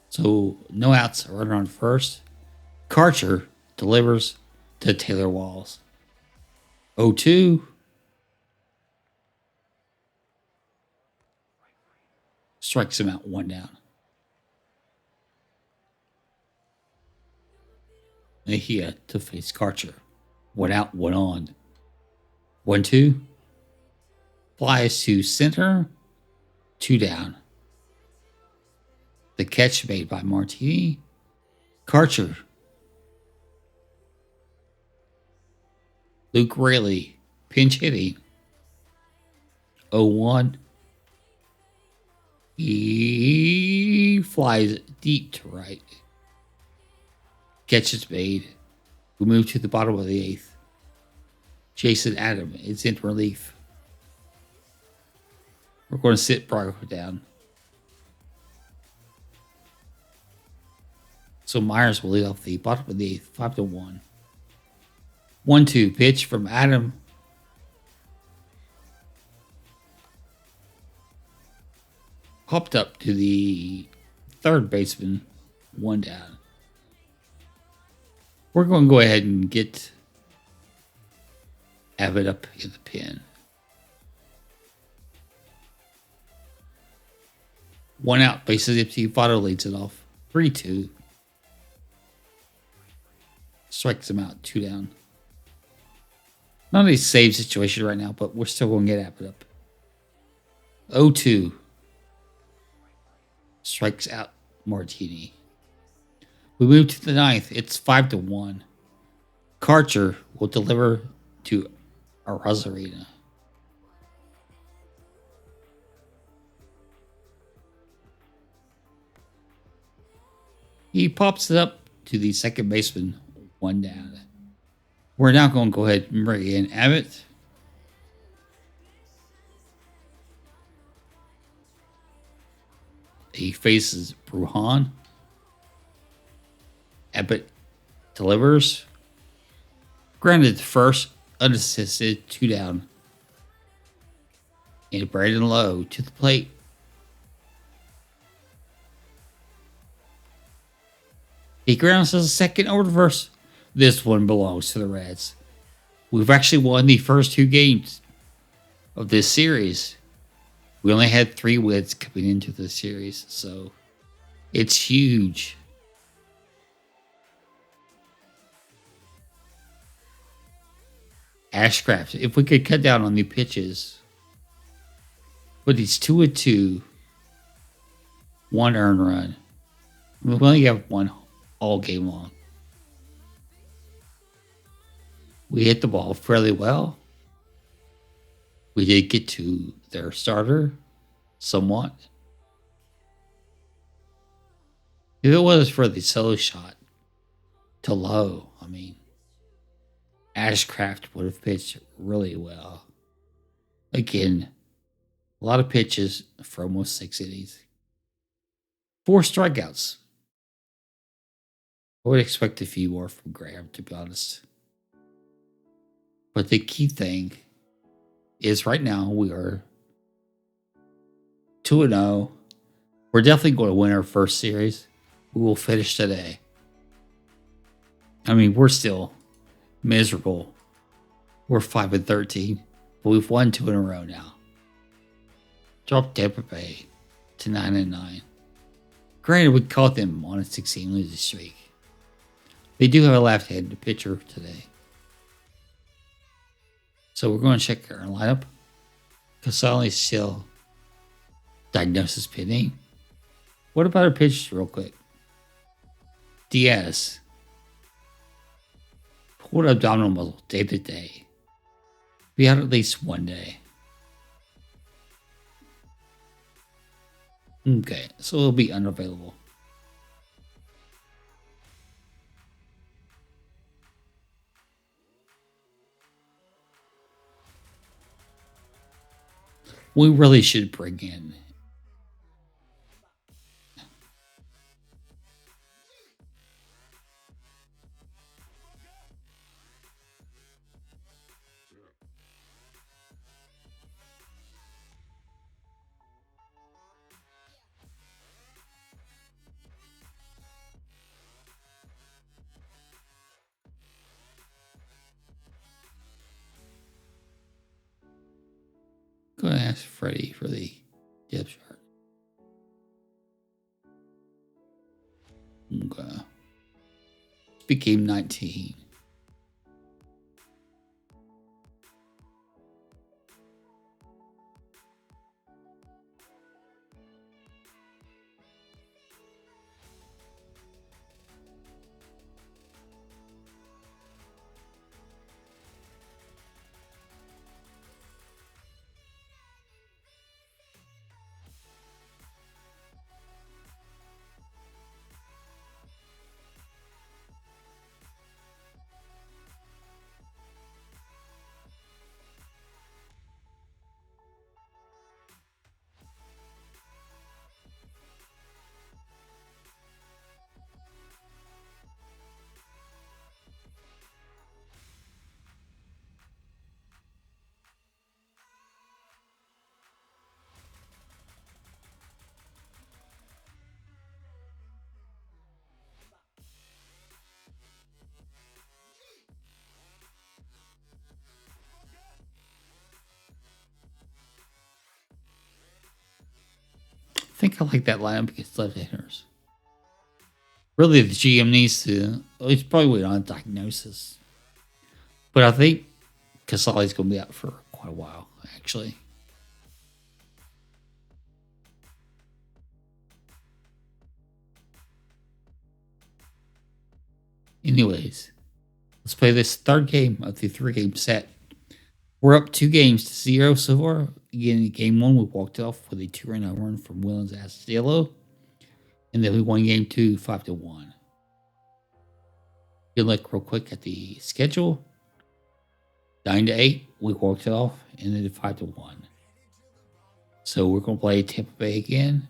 So, no outs, a runner on first. Karcher delivers to Taylor Walls. 0-2. Strikes him out, 1 down. Mejia to face Karcher. 1 out, 1 on. 1-2. Flies to center. 2 down. The catch made by Martini. Karcher. Luke Raley. Pinch hitting. 0-1. He flies deep to right. Catch is made. We move to the bottom of the 8th. Jason Adam is in relief. We're going to sit Bracco down. So Myers will lead off the bottom of the 8th, 5-1. 1-2 pitch from Adam. Popped up to the third baseman, one down. We're going to go ahead and get Abbott up in the pen. One out, bases empty. Votto leads it off. 3-2. Strikes him out, 2 down. Not a save situation right now, but we're still going to get Abbott up. 0-2. Strikes out Martini. We move to the ninth. It's 5-1. Karcher will deliver to Arozarena. He pops it up to the second baseman, 1 down. We're now going to go ahead and bring in Abbott. He faces Bruhan. Abbott delivers. Grounded first, unassisted, 2 down. And Brandon Lowe to the plate. He grounds to the second over the first. This one belongs to the Reds. We've actually won the first 2 games of this series. We only had 3 wins coming into the series, so it's huge. Ashcraft, if we could cut down on the pitches, but he's 2-2, 1 earned run. We only have 1 all game long. We hit the ball fairly well. We did get to their starter somewhat. If it was for the solo shot to Lowe, Ashcraft would have pitched really well. Again, a lot of pitches for almost 6 innings. 4 strikeouts. I would expect a few more from Graham, to be honest. But the key thing is right now we are 2-0. We're definitely going to win our first series. We will finish today. We're still miserable. We're 5-13, but we've won 2 in a row now. Dropped Tampa Bay to 9-9. Granted, we caught them on a 16 losing streak. They do have a left-handed pitcher today. So we're going to check our lineup. Casale still diagnosis pending. What about our pitchers real quick? Diaz. Pulled abdominal muscle day to day. Be out at least 1 day. Okay, so it'll be unavailable. We really should bring in go and ask Freddie for the depth chart. Okay. Became 19. think I like that lineup against left-handers. Really, the GM needs to. He's probably waiting on a diagnosis, but I think Casali's going to be out for quite a while, actually. Anyways, let's play this third game of the 3-game set. We're up 2-0 so far. Again, in game 1, we walked off with a 2-run home run from Willens Astudillo. And then we won game 2, 5-1. Good look real quick at the schedule. 9-8, we walked it off, and then 5-1. So we're going to play Tampa Bay again.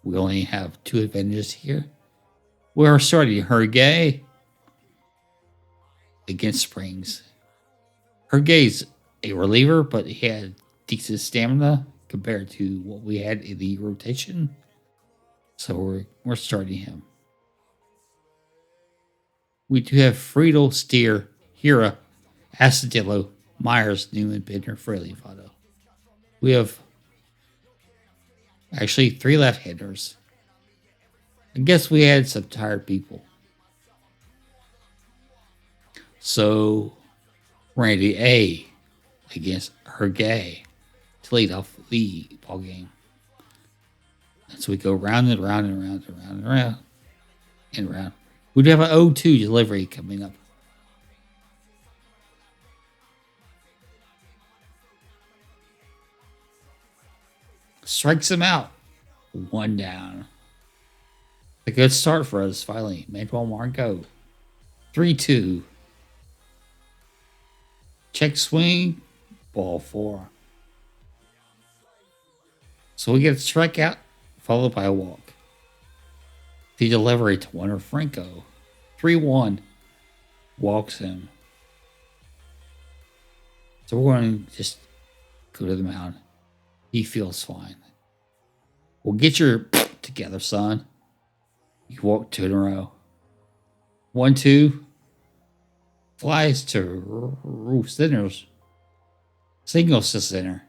We only have 2 advantages here. We're starting Hergay against Springs. Hergay's a reliever, but he had decent stamina compared to what we had in the rotation. So we're starting him. We do have Friedel, Steer, Hira, Astudillo, Myers, Newman, Bidner, Fraley, Votto. We have actually 3 left-handers. I guess we had some tired people. So Randy A against Hergay to lead off the ball game. And so we go round and round and round and round and round and round. We do have an 0-2 delivery coming up. Strikes him out. 1 down. A good start for us, finally. Manuel Margot. 3-2. Check swing. Ball 4. So we get a strikeout, followed by a walk. The delivery to Winter Franco. 3-1. Walks him. So we're going to just go to the mound. He feels fine. Well, get your together, son. You walk 2 in a row. 1-2. Flies to centers. Singles to center.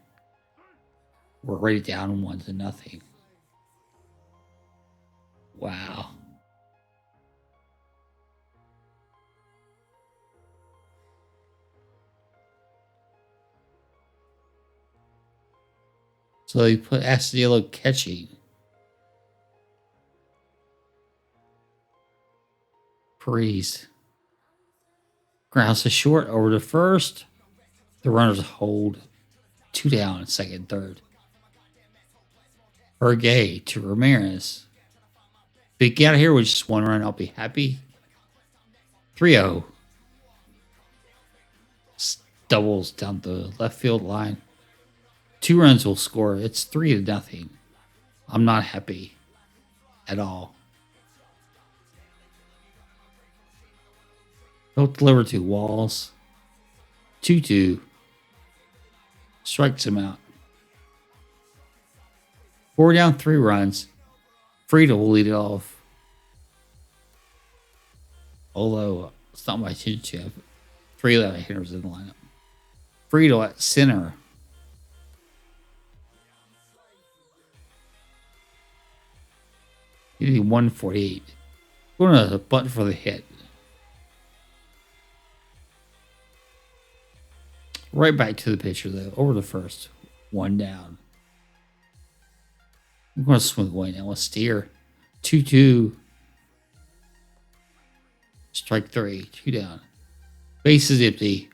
We're already down 1-0. Wow. So they put Astudillo catching. Freeze. Grounds to short over to first. The runners hold. 2 down, second, third. Hergay to Ramirez. If we get out of here with just 1 run, I'll be happy. 3-0. Doubles down the left field line. 2 runs will score. It's 3-0. I'm not happy at all. Don't deliver to Walls. 2-2. Strikes him out. 4 down, 3 runs. Friedel will lead it off. Although it's not my attention to have 3 left hitters in the lineup. Friedel at center. You need 148. We're going to bunt for the hit. Right back to the pitcher, though. Over the first. 1 down. I'm going to swing away now. Let's steer. 2-2. Strike 3. 2 down. Base is empty.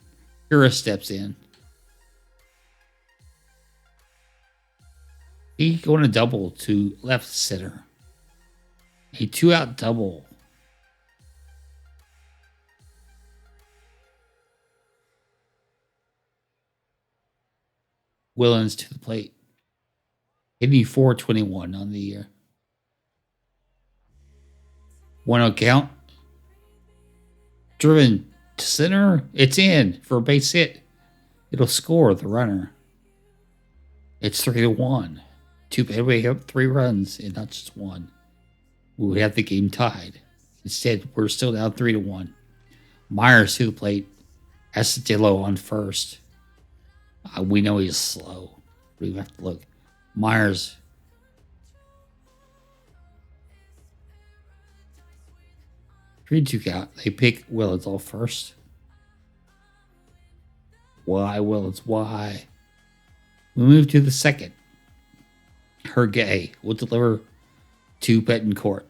Hira steps in. He's going to double to left center. A 2-out double. Willens to the plate. Hitting 421 on the year. 1-0 count. Driven to center. It's in for a base hit. It'll score the runner. It's 3-1. Too bad we have 3 runs and not just 1. We have the game tied. Instead, we're still down 3-1. Myers to the plate. Astudillo on first. We know he's slow. We have to look. Myers. 3-2 count. They pick Willits off first. Why, Willits? Why? We move to the second. Her gay will deliver to Betancourt.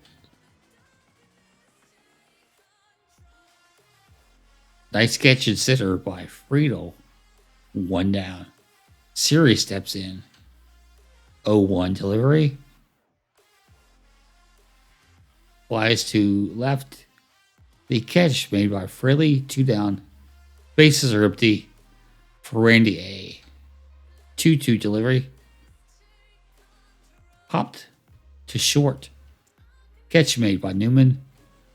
Nice catch and sitter by Friedel. 1 down. Siri steps in. 0-1 delivery. Flies to left. The catch made by Freely. 2 down. Bases are empty for Randy A. 2-2 delivery. Popped to short. Catch made by Newman.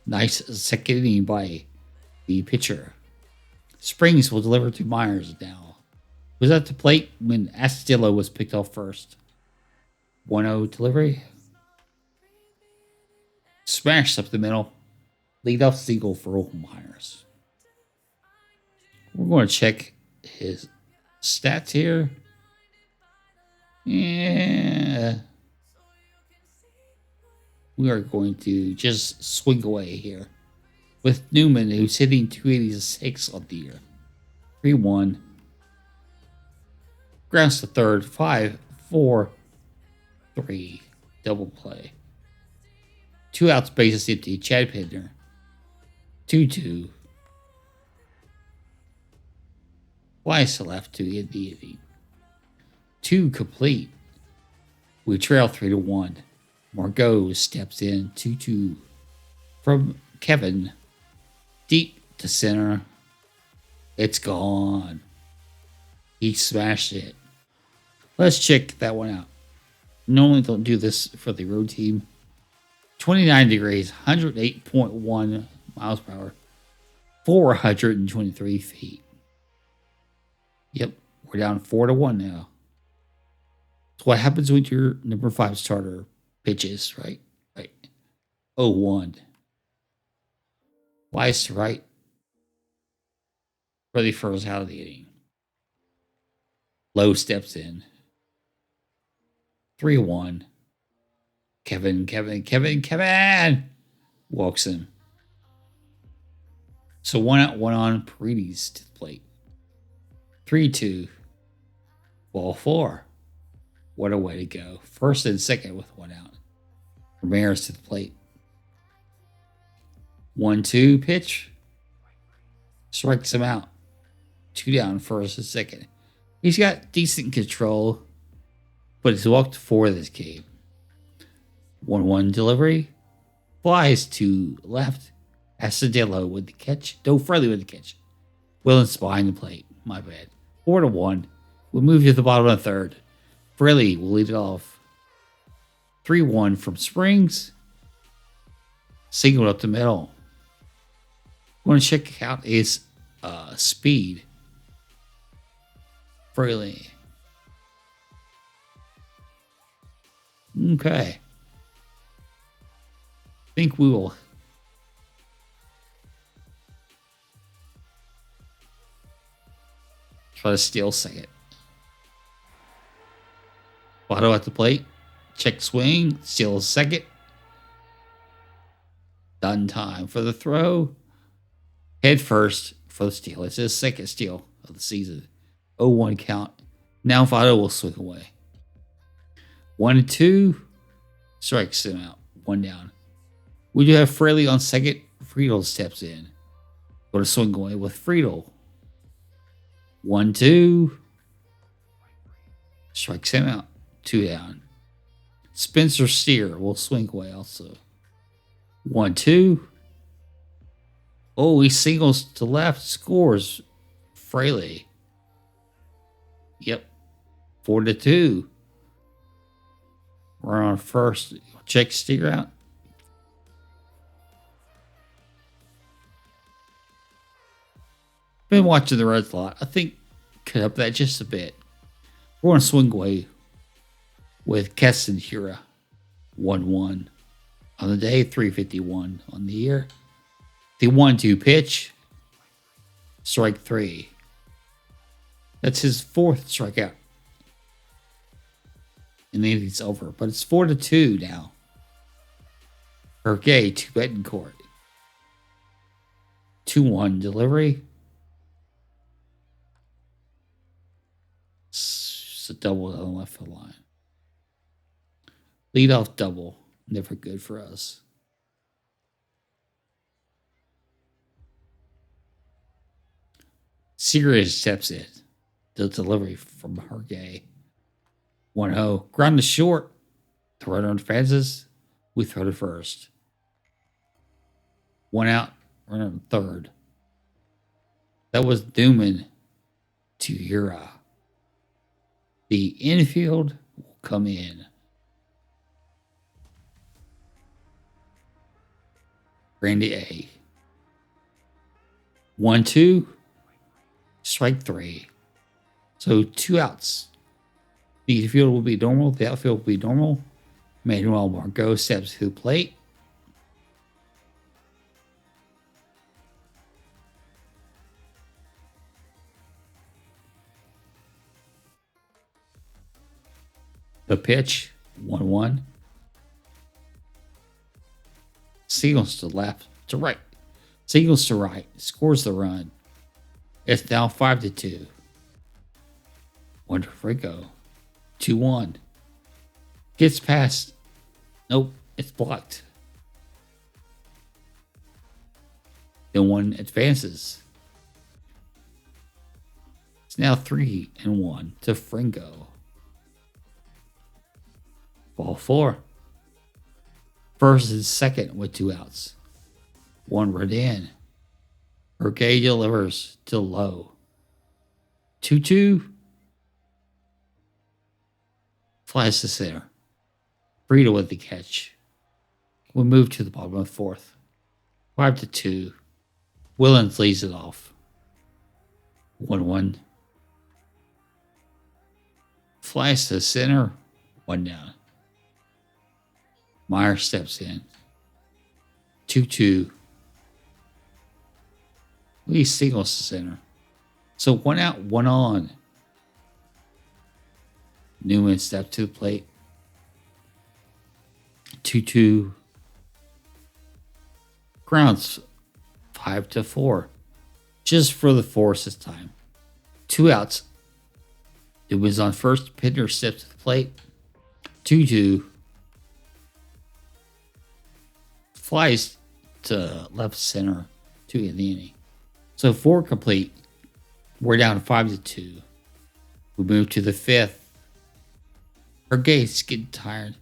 Nice second inning by the pitcher. Springs will deliver to Myers now. Was at the plate when Astudillo was picked off first. 1-0 delivery. Smashed up the middle. Leadoff single for Myers. We're going to check his stats here. Yeah. We are going to just swing away here with Newman, who's hitting 286 on the year. 3-1. Grounds to third. 5-4-3. Double play. 2 outs, bases empty. Chad Pittner. 2-2. Flies to left to end the inning. 2 complete. We trail 3-1. Margot steps in. 2-2 from Kevin. Deep to center. It's gone. He smashed it. Let's check that one out. Normally don't do this for the road team. 29 degrees, 108.1 miles per hour, 423 feet. Yep, we're down 4-1 now. So what happens when your number 5 starter pitches, right? Right. 0-1. Flies to right. Ready for us out of the inning. Lowe steps in. 3-1. Kevin! Walks him. So 1 out, 1 on. Paredes to the plate. 3-2. Ball 4. What a way to go. First and second with 1 out. Ramirez to the plate. 1-2 pitch. Strikes him out. 2 down, first and second. He's got decent control, but he's walked 4 this game. 1-1 delivery. Flies to left. Astudillo with the catch. No, Friendly with the catch. Willens behind the plate. My bad. 4-1. We'll move to the bottom of the third. Freely will lead it off. 3-1 from Springs. Singled up the middle. Want to check out his speed. Freely. Okay. I think we will try to steal second. Votto at the plate. Check swing. Steal second. Done time for the throw. Head first for the steal. It's his second steal of the season. 0-1 count. Now Votto will swing away. 1-2. Strikes him out. 1 down. We do have Fraley on second. Friedel steps in. Go to swing away with Friedel. 1-2. Strikes him out. 2 down. Spencer Steer will swing away also. 1-2. Oh, he singles to left. Scores. Fraley. Yep. 4-2. We're on first. Check Steer out. Been watching the Reds a lot. I think cut up that just a bit. We're going to swing away with Keston Hura. 1-1 on the day, 351 on the year. The 1-2 pitch. Strike 3. That's his 4th strikeout. and then it's over. But it's 4-2 now. Hergé to Betancourt. 2-1 delivery. It's a double on the left field line. Lead off double. Never good for us. Sirius steps in. The delivery from Hergé. 1-0. Ground to short. The runner advances. We throw to first. 1 out. Runner on third. That was Newman to Hura. The infield will come in. Randy A. 1-2. Strike 3. So 2 outs. The infield will be normal. The outfield will be normal. Manuel Margot steps to the plate. The pitch, 1-1. Signals to left, to right. Signals to right. Scores the run. It's now 5-2. 1 to Frico. 2-1. Gets past. Nope, it's blocked. Then 1 advances. It's now 3-1 to Fringo. Ball 4. First and second with 2 outs. 1 Redan. Hergé delivers to low. 2-2. Flies to center. Frida with the catch. We move to the bottom of the 4th. 5-2. Willens leads it off. 1-1. Flies to center. 1 down. Meyer steps in. 2-2. Lee signals to center. So 1 out, 1 on. Newman steps to the plate. 2-2. Grounds 5-4. Just for the force this time. 2 outs. It was on first. Pittner steps to the plate. 2-2. Flies to left center to end the inning. So 4 complete. We're down 5-2. We move to the 5th. Hergé's getting tired.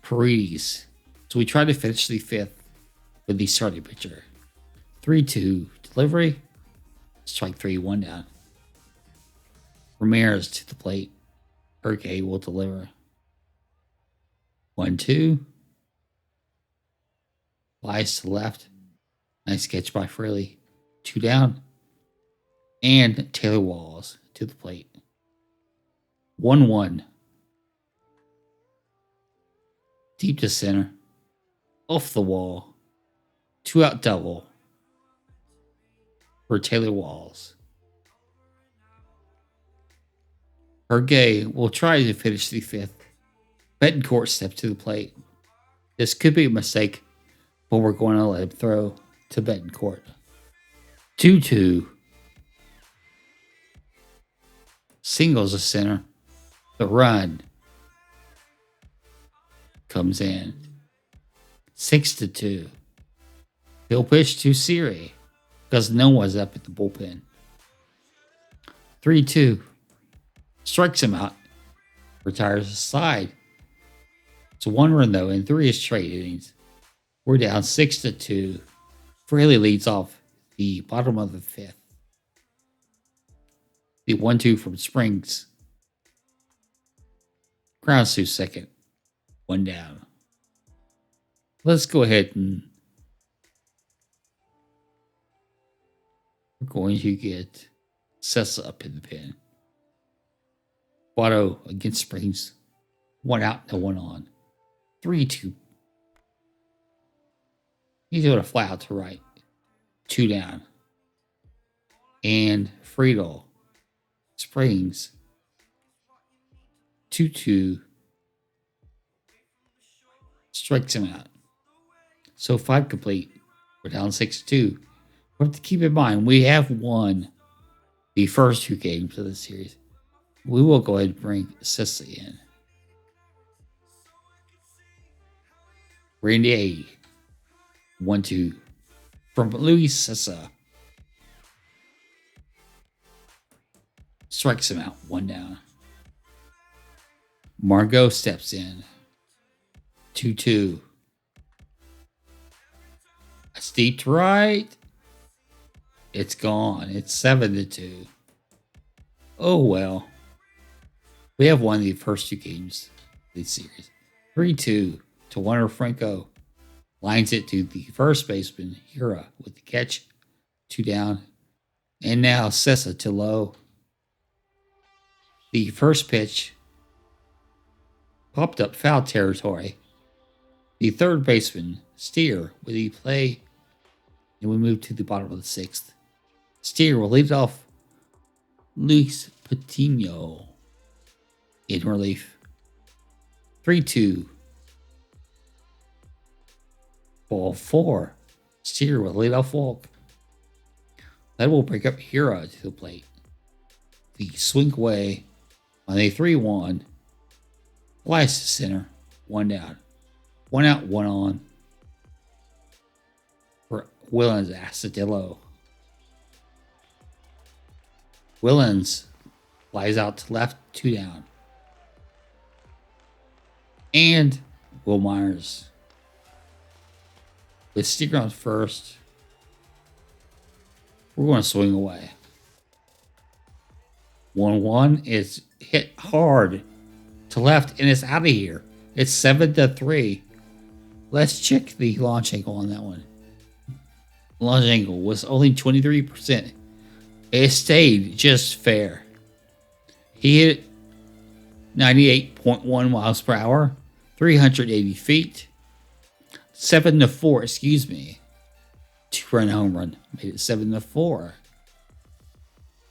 Paredes. So we try to finish the 5th with the starting pitcher. 3-2 delivery. Strike 3, 1 down. Ramirez to the plate. Hergé will deliver. 1-2. Flies to the left. Nice catch by Fraley. 2 down. And Taylor Walls to the plate. 1-1. Deep to center. Off the wall. 2 out double for Taylor Walls. Hergé will try to finish the 5th. Betancourt steps to the plate. This could be a mistake, but we're going to let him throw to Betancourt. 2-2. Singles to center. The run comes in. 6-2. He'll pitch to Siri because no one's up at the bullpen. 3-2. Strikes him out. Retires aside. It's 1 run though in 3 straight innings. We're down 6-2. Fraley leads off the bottom of the 5th. The 1-2 from Springs. Grounds to second. 1 down. Let's go ahead and we're going to get Sessa up in the pen. Watto against Springs. 1 out and 1 on. 3-2. He's doing a fly out to right. 2 down. And Friedel. Springs. 2-2. strikes him out. So 5 complete. We're down 6-2. We have to keep in mind we have won the first 2 games of the series. We will go ahead and bring Sissa in. Randy A. 1-2 from Luis Sissa. Strikes him out. 1 down. Margot steps in. 2-2. A steep to right. It's gone. It's 7-2. Oh well. We have won the first 2 games of this series. 3-2 to Warner Franco. Lines it to the first baseman, Hira, with the catch. 2 down. And now Sessa to low. The first pitch popped up foul territory. The third baseman, Steer, with the play. And we move to the bottom of the 6th. Steer will lead it off. Luis Patino in relief. 3-2. Ball 4. Steer will lead off walk. That will break up Hira to the plate. The swing away on a 3-1. Flies to center. 1 down. 1 out, 1 on. For Willens Astudillo. Willens flies out to left, 2 down. And Will Myers with Steer on first. We're going to swing away. 1-1 is hit hard to left and it's out of here. It's 7-3. Let's check the launch angle on that one. Launch angle was only 23%. It stayed just fair. He hit 98.1 miles per hour, 380 feet, 7-4, excuse me. 2-run home run made it 7-4.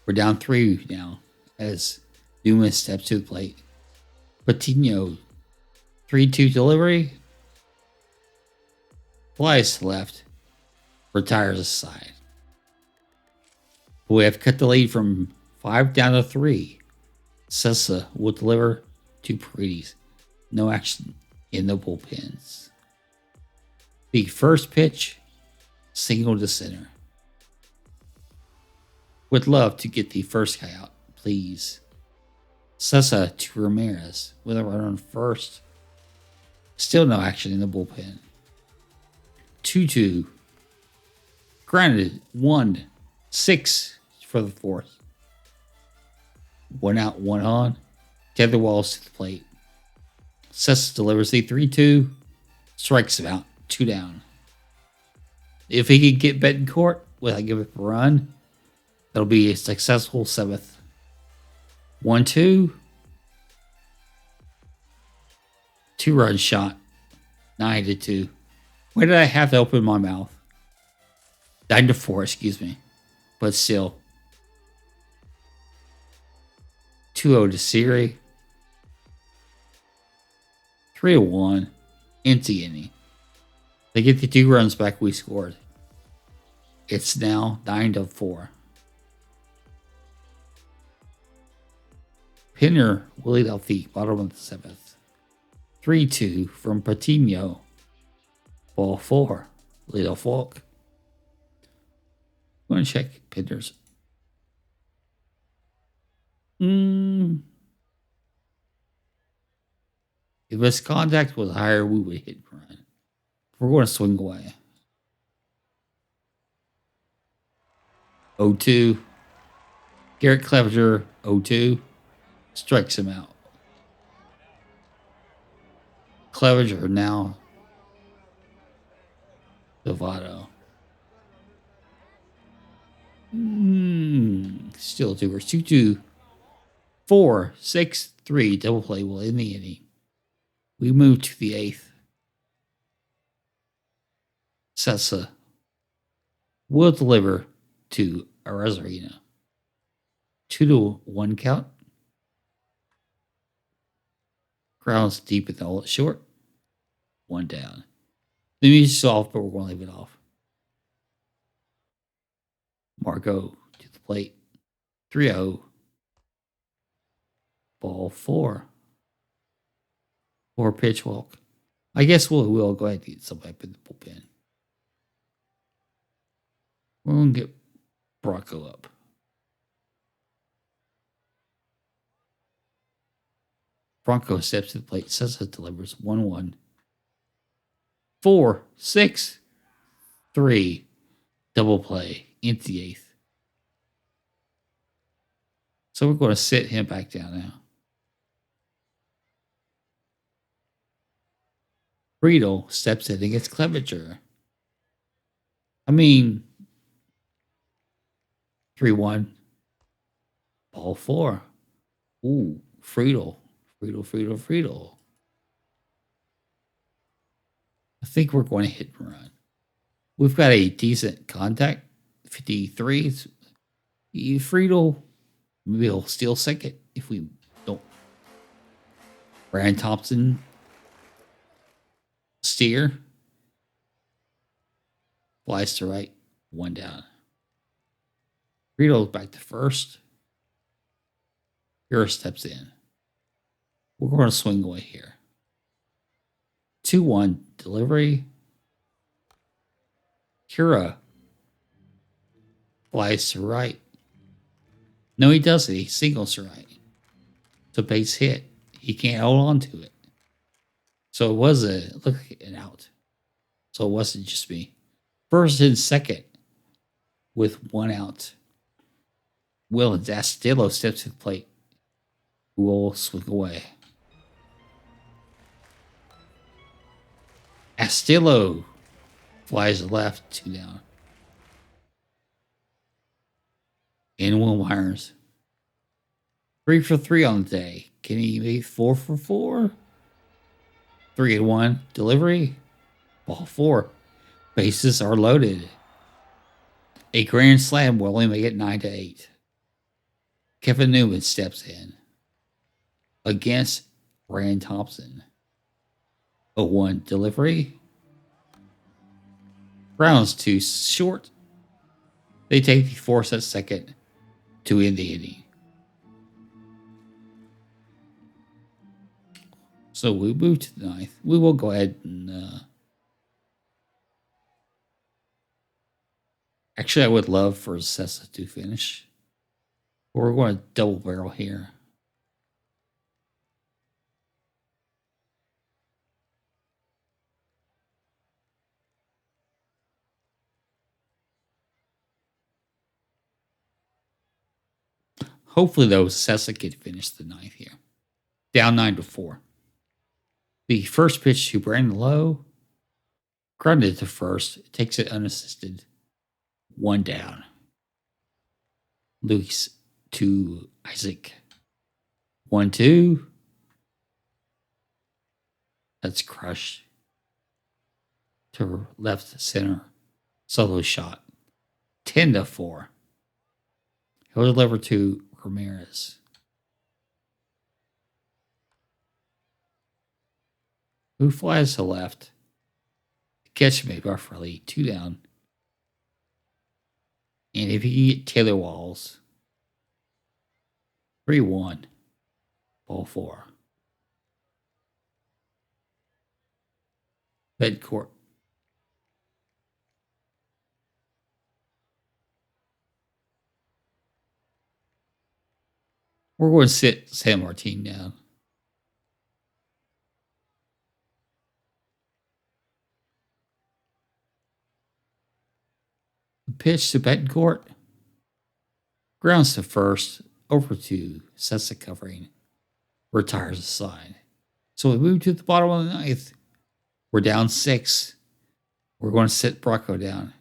We're down 3 now as Newman steps to the plate. Patino, 3-2 delivery. Flies to left. Retires aside. We have cut the lead from 5 down to 3. Sessa will deliver to Paredes. No action in the bullpens. The first pitch, single to center. Would love to get the first guy out, please. Sessa to Ramirez with a run on first. Still no action in the bullpen. 2-2. Granted, 1-6 for the 4th. 1 out, 1 on. Tether Walls to the plate. Sessa delivers the 3-2. Strikes him out. 2 down. If he could get Betancourt without giving up a run, that'll be a successful 7th. 1-2. 2-run shot. 9-2. Why did I have to open my mouth? 9-4, excuse me. But still. 2-0 to Siri. 3-1. Empty inning. They get the 2 runs back we scored. It's now 9-4. Pinner will lead off the bottom of the 7th. 3-2 from Patino. Ball 4. Lead off walk. I'm going to check Pinner's. If his contact was higher, we would hit and run. We're going to swing away. 0-2. Garrett Clevenger, 0-2. Strikes him out. Clevenger now. Dovato. Still 2. 2-2. 4-6-3. Double play will end the inning. We move to the 8th. Sessa will deliver to Arezarena. 2-1 count. Grounds deep in the hole at short. 1 down. The music's off, but we're going to leave it off. Marco to the plate. 3-0. Ball 4. 4 pitch walk. I guess we'll go ahead and get somebody up in the bullpen. We're going to get Bronco up. Bronco steps to the plate. Sessa delivers 1-1. 4, 6, 3. Double play into the 8th. So we're going to sit him back down now. Friedel steps in against Clevenger. I mean, 3-1. Ball 4. Ooh, Friedel. Friedel. I think we're going to hit and run. We've got a decent contact. 53. Friedel, maybe he'll steal second if we don't. Brian Thompson, steer. Flies to right. 1 down. Friedel's back to first. Hira steps in. We're going to swing away here. 2-1 delivery. Hira flies to right. No, he doesn't. He singles to right. It's a base hit. He can't hold on to it. So it was an out. So it wasn't just me. First and second with 1 out. Will Dastillo steps to the plate. Who will swing away. Astillo flies left, 2 down. And Will Myers. 3 for 3 on the day. Can he make 4 for 4? 3-1 delivery. Ball 4. Bases are loaded. A grand slam will only make it 9-8. Kevin Newman steps in against Brian Thompson. 0-1 delivery. Brown's too short. They take the force at second to end the inning. So we move to the 9th. We will go ahead and actually, I would love for Sessa to finish. But we're going to double barrel here. Hopefully, though, Sessa can finish the 9th here. Down 9-4. The first pitch to Brandon Lowe. Grounded to first. Takes it unassisted. 1 down. Luis to Isaac. 1-2. That's crushed. To left center. Solo shot. 10-4. He'll deliver to Ramirez. Who flies to left? Catch made roughly 2 down. And if you can get Taylor Walls, 3-1. Ball 4. Bed court. We're going to sit San Martin down. Pitch to Betancourt. Grounds to first. Over to Sessa covering. Retires the side. So we move to the bottom of the 9th. We're down 6. We're going to sit Bronco down.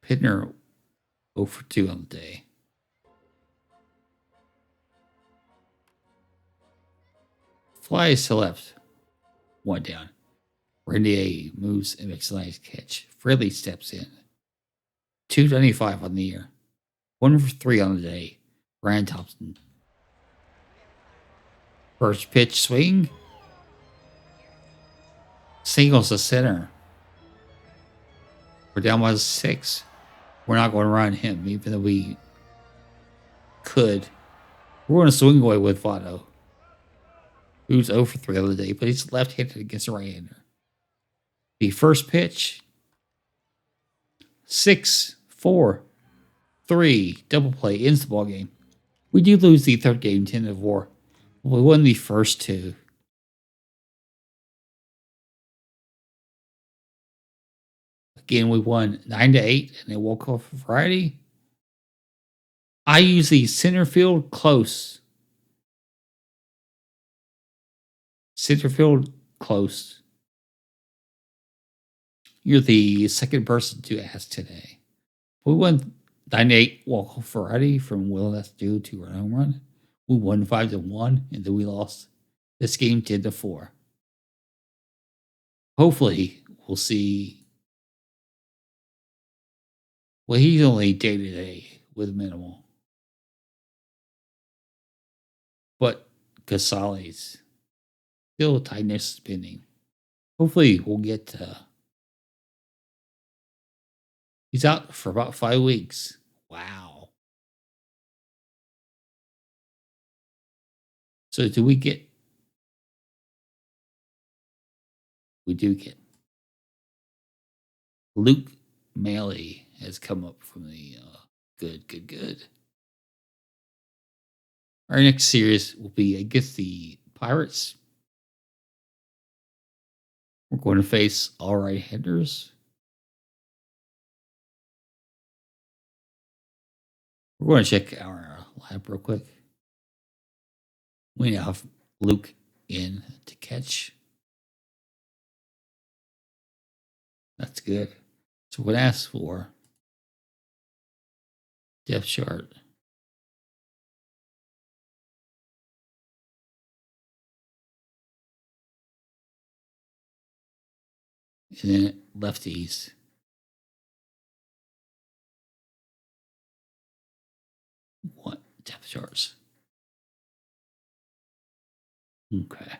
Pittner 0 for 2 on the day. Flies to left. 1 down. Renier moves and makes a nice catch. Freely steps in. 295 on the year. 1 for 3 on the day. Brian Thompson. First pitch swing. Singles to center. We're down by 6. We're not going to run him, even though we could. We're going to swing away with Votto, who's 0 for 3 the other day, but he's left-handed against a right-hander. The first pitch. 6, 4, 3. Double play ends the ball game. We do lose the third game 10-4. We won the first 2. Again, we won 9-8 and a walk-off variety. I use the center field close. Center field close. You're the second person to ask today. We won 9-8 walk-off variety from Will S. Due to our home run. We won 5-1, and then we lost this game 10-4. Hopefully, we'll see. Well, he's only day-to-day with minimal. But Casales still tightness spinning. Hopefully, we'll get. He's out for about 5 weeks. Wow. So do we get? We do get. Luke Maley has come up from the good. Our next series will be against the Pirates. We're going to face all right-handers. We're going to check our lineup real quick. We now have Luke in to catch. That's good. So we're going to ask for depth chart. And then lefties. What depth charts? Okay.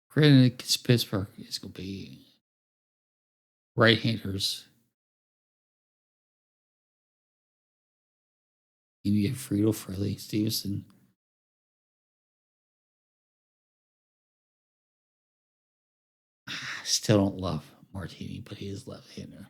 Granted, Pittsburgh is going to be right-handers. You need Friedel, Frehley, Stevenson. Still don't love Martini, but he is left-hander.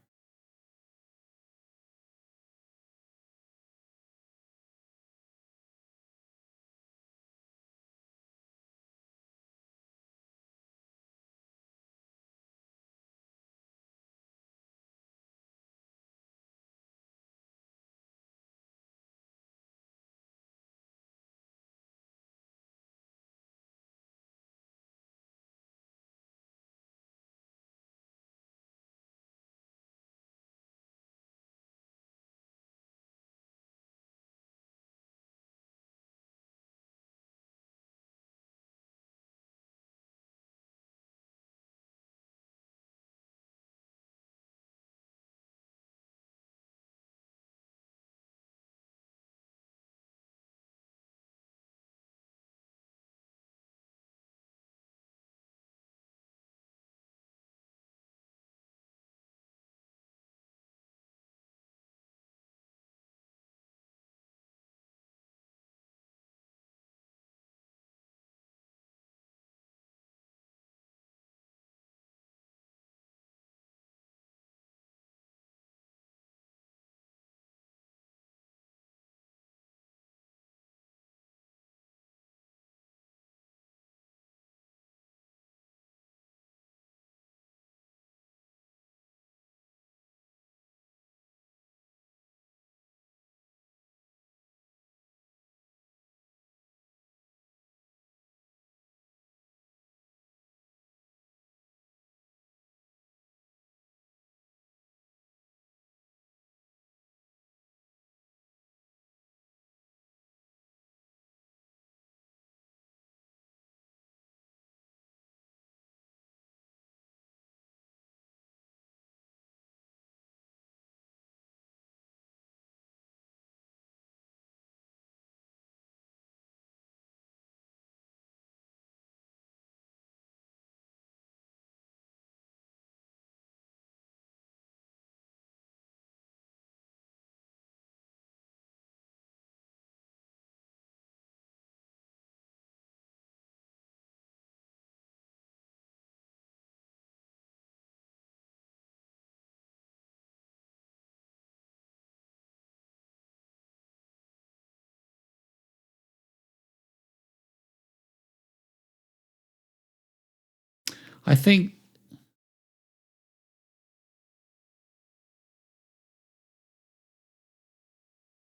I think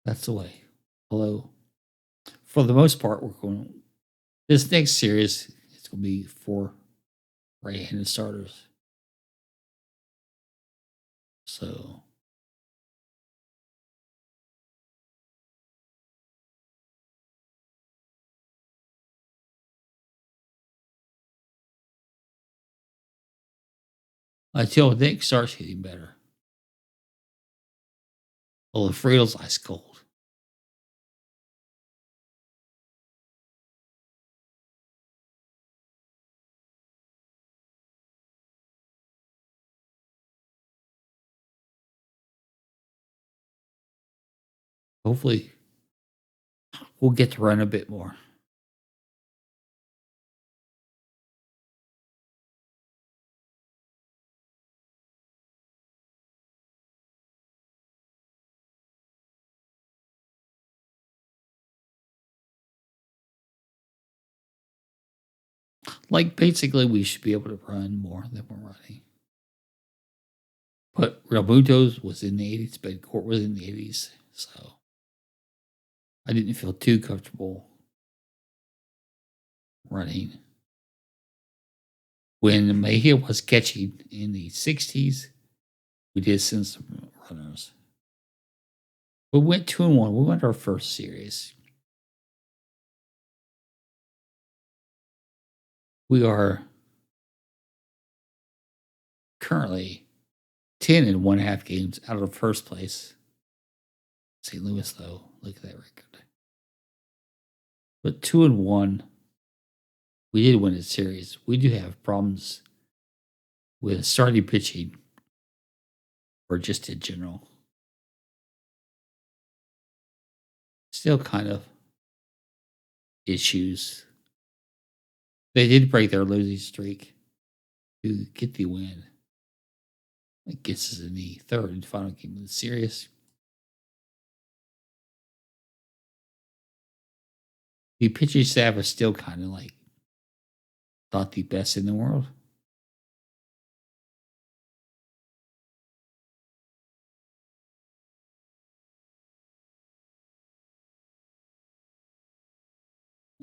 that's the way. Although, for the most part, we're going. This next series, it's going to be 4 right-handed starters. So until Nick starts hitting better. Well, the Friedel's ice cold. Hopefully, we'll get to run a bit more. Like, basically, we should be able to run more than we're running. But Realmuto's was in the 80s, but Court was in the 80s. So I didn't feel too comfortable running. When Mejia was catching in the 60s, we did send some runners. We went 2-1. We went our first series. We are currently 10 and 1/2 games out of first place. St. Louis, though, look at that record. But 2-1, we did win a series. We do have problems with starting pitching or just in general. Still kind of issues. They did break their losing streak to get the win. It gets us in the third and final game of the series. The pitching staff is still kind of like thought the best in the world.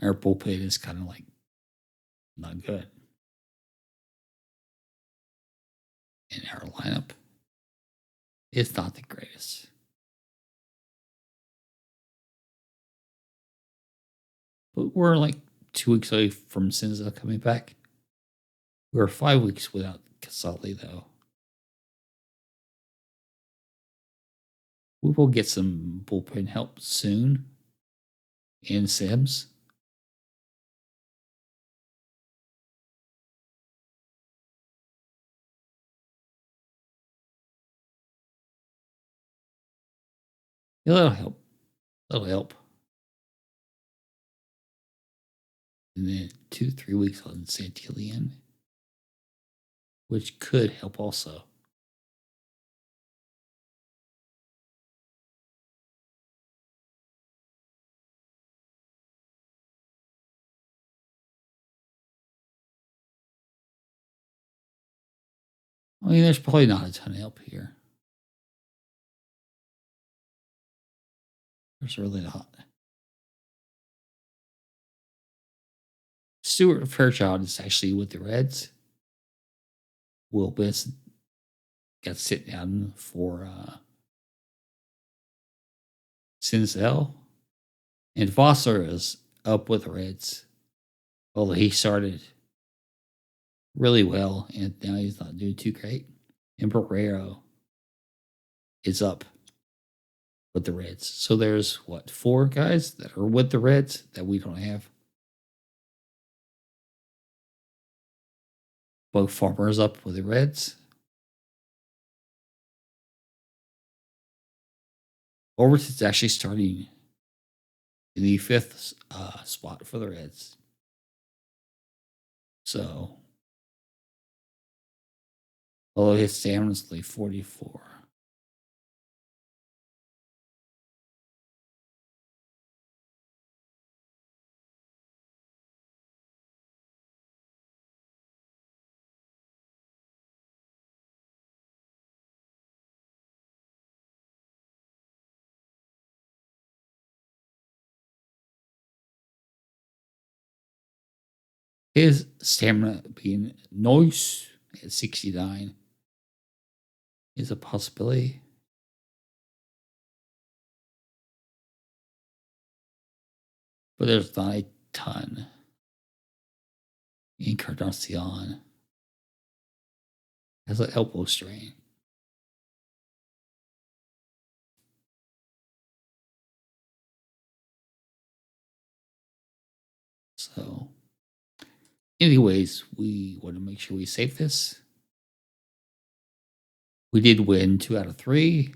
Our bullpen is kind of like not good. And our lineup is not the greatest. But we're like 2 weeks away from Senza coming back. We're 5 weeks without Casale, though. We will get some bullpen help soon in Sims. Yeah, that'll help. That'll help. And then 2-3 weeks on Santillan, which could help also. I mean, there's probably not a ton of help here. There's really not. Stuart Fairchild is actually with the Reds. Will Benson got sit down for Senzel. And Vossler is up with the Reds. Although he started really well, and now he's not doing too great. And Barrero is up with the Reds. So there's what, 4 guys that are with the Reds that we don't have. Both Farmer's up with the Reds. Overton's actually starting in the 5th spot for the Reds. So, although his stamina's only 44. His stamina being nice at 69 is a possibility. But there's not a ton. Encarnacion has an elbow strain. So, anyways, we want to make sure we save this. We did win 2 out of 3.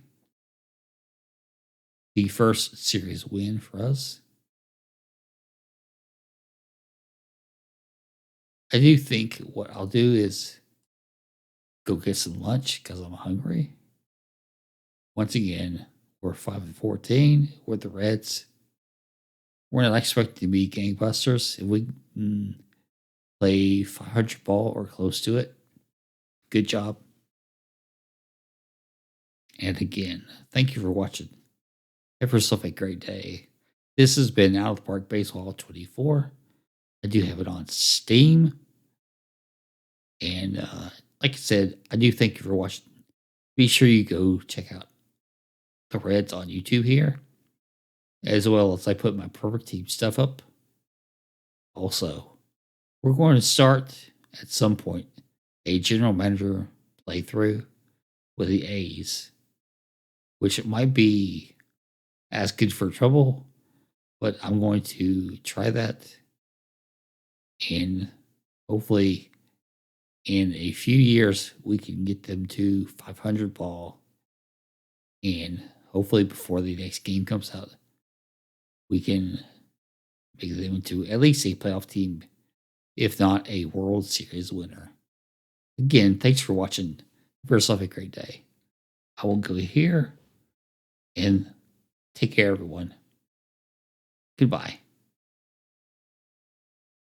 The first series win for us. I do think what I'll do is go get some lunch because I'm hungry. Once again, we're 5-14. We're the Reds. We're not expecting to be gangbusters. If we play 500 ball or close to it, good job. And again, thank you for watching. Have yourself a great day. This has been Out of the Park Baseball 24. I do have it on Steam. And like I said, I do thank you for watching. Be sure you go check out the Reds on YouTube here, as well as I put my Perfect Team stuff up. Also, we're going to start at some point a general manager playthrough with the A's, which it might be asking for trouble, but I'm going to try that. And hopefully, in a few years, we can get them to 500 ball. And hopefully, before the next game comes out, we can make them into at least a playoff team, if not a World Series winner. Again, thanks for watching. Have yourself a great day. I will go here and take care, everyone. Goodbye.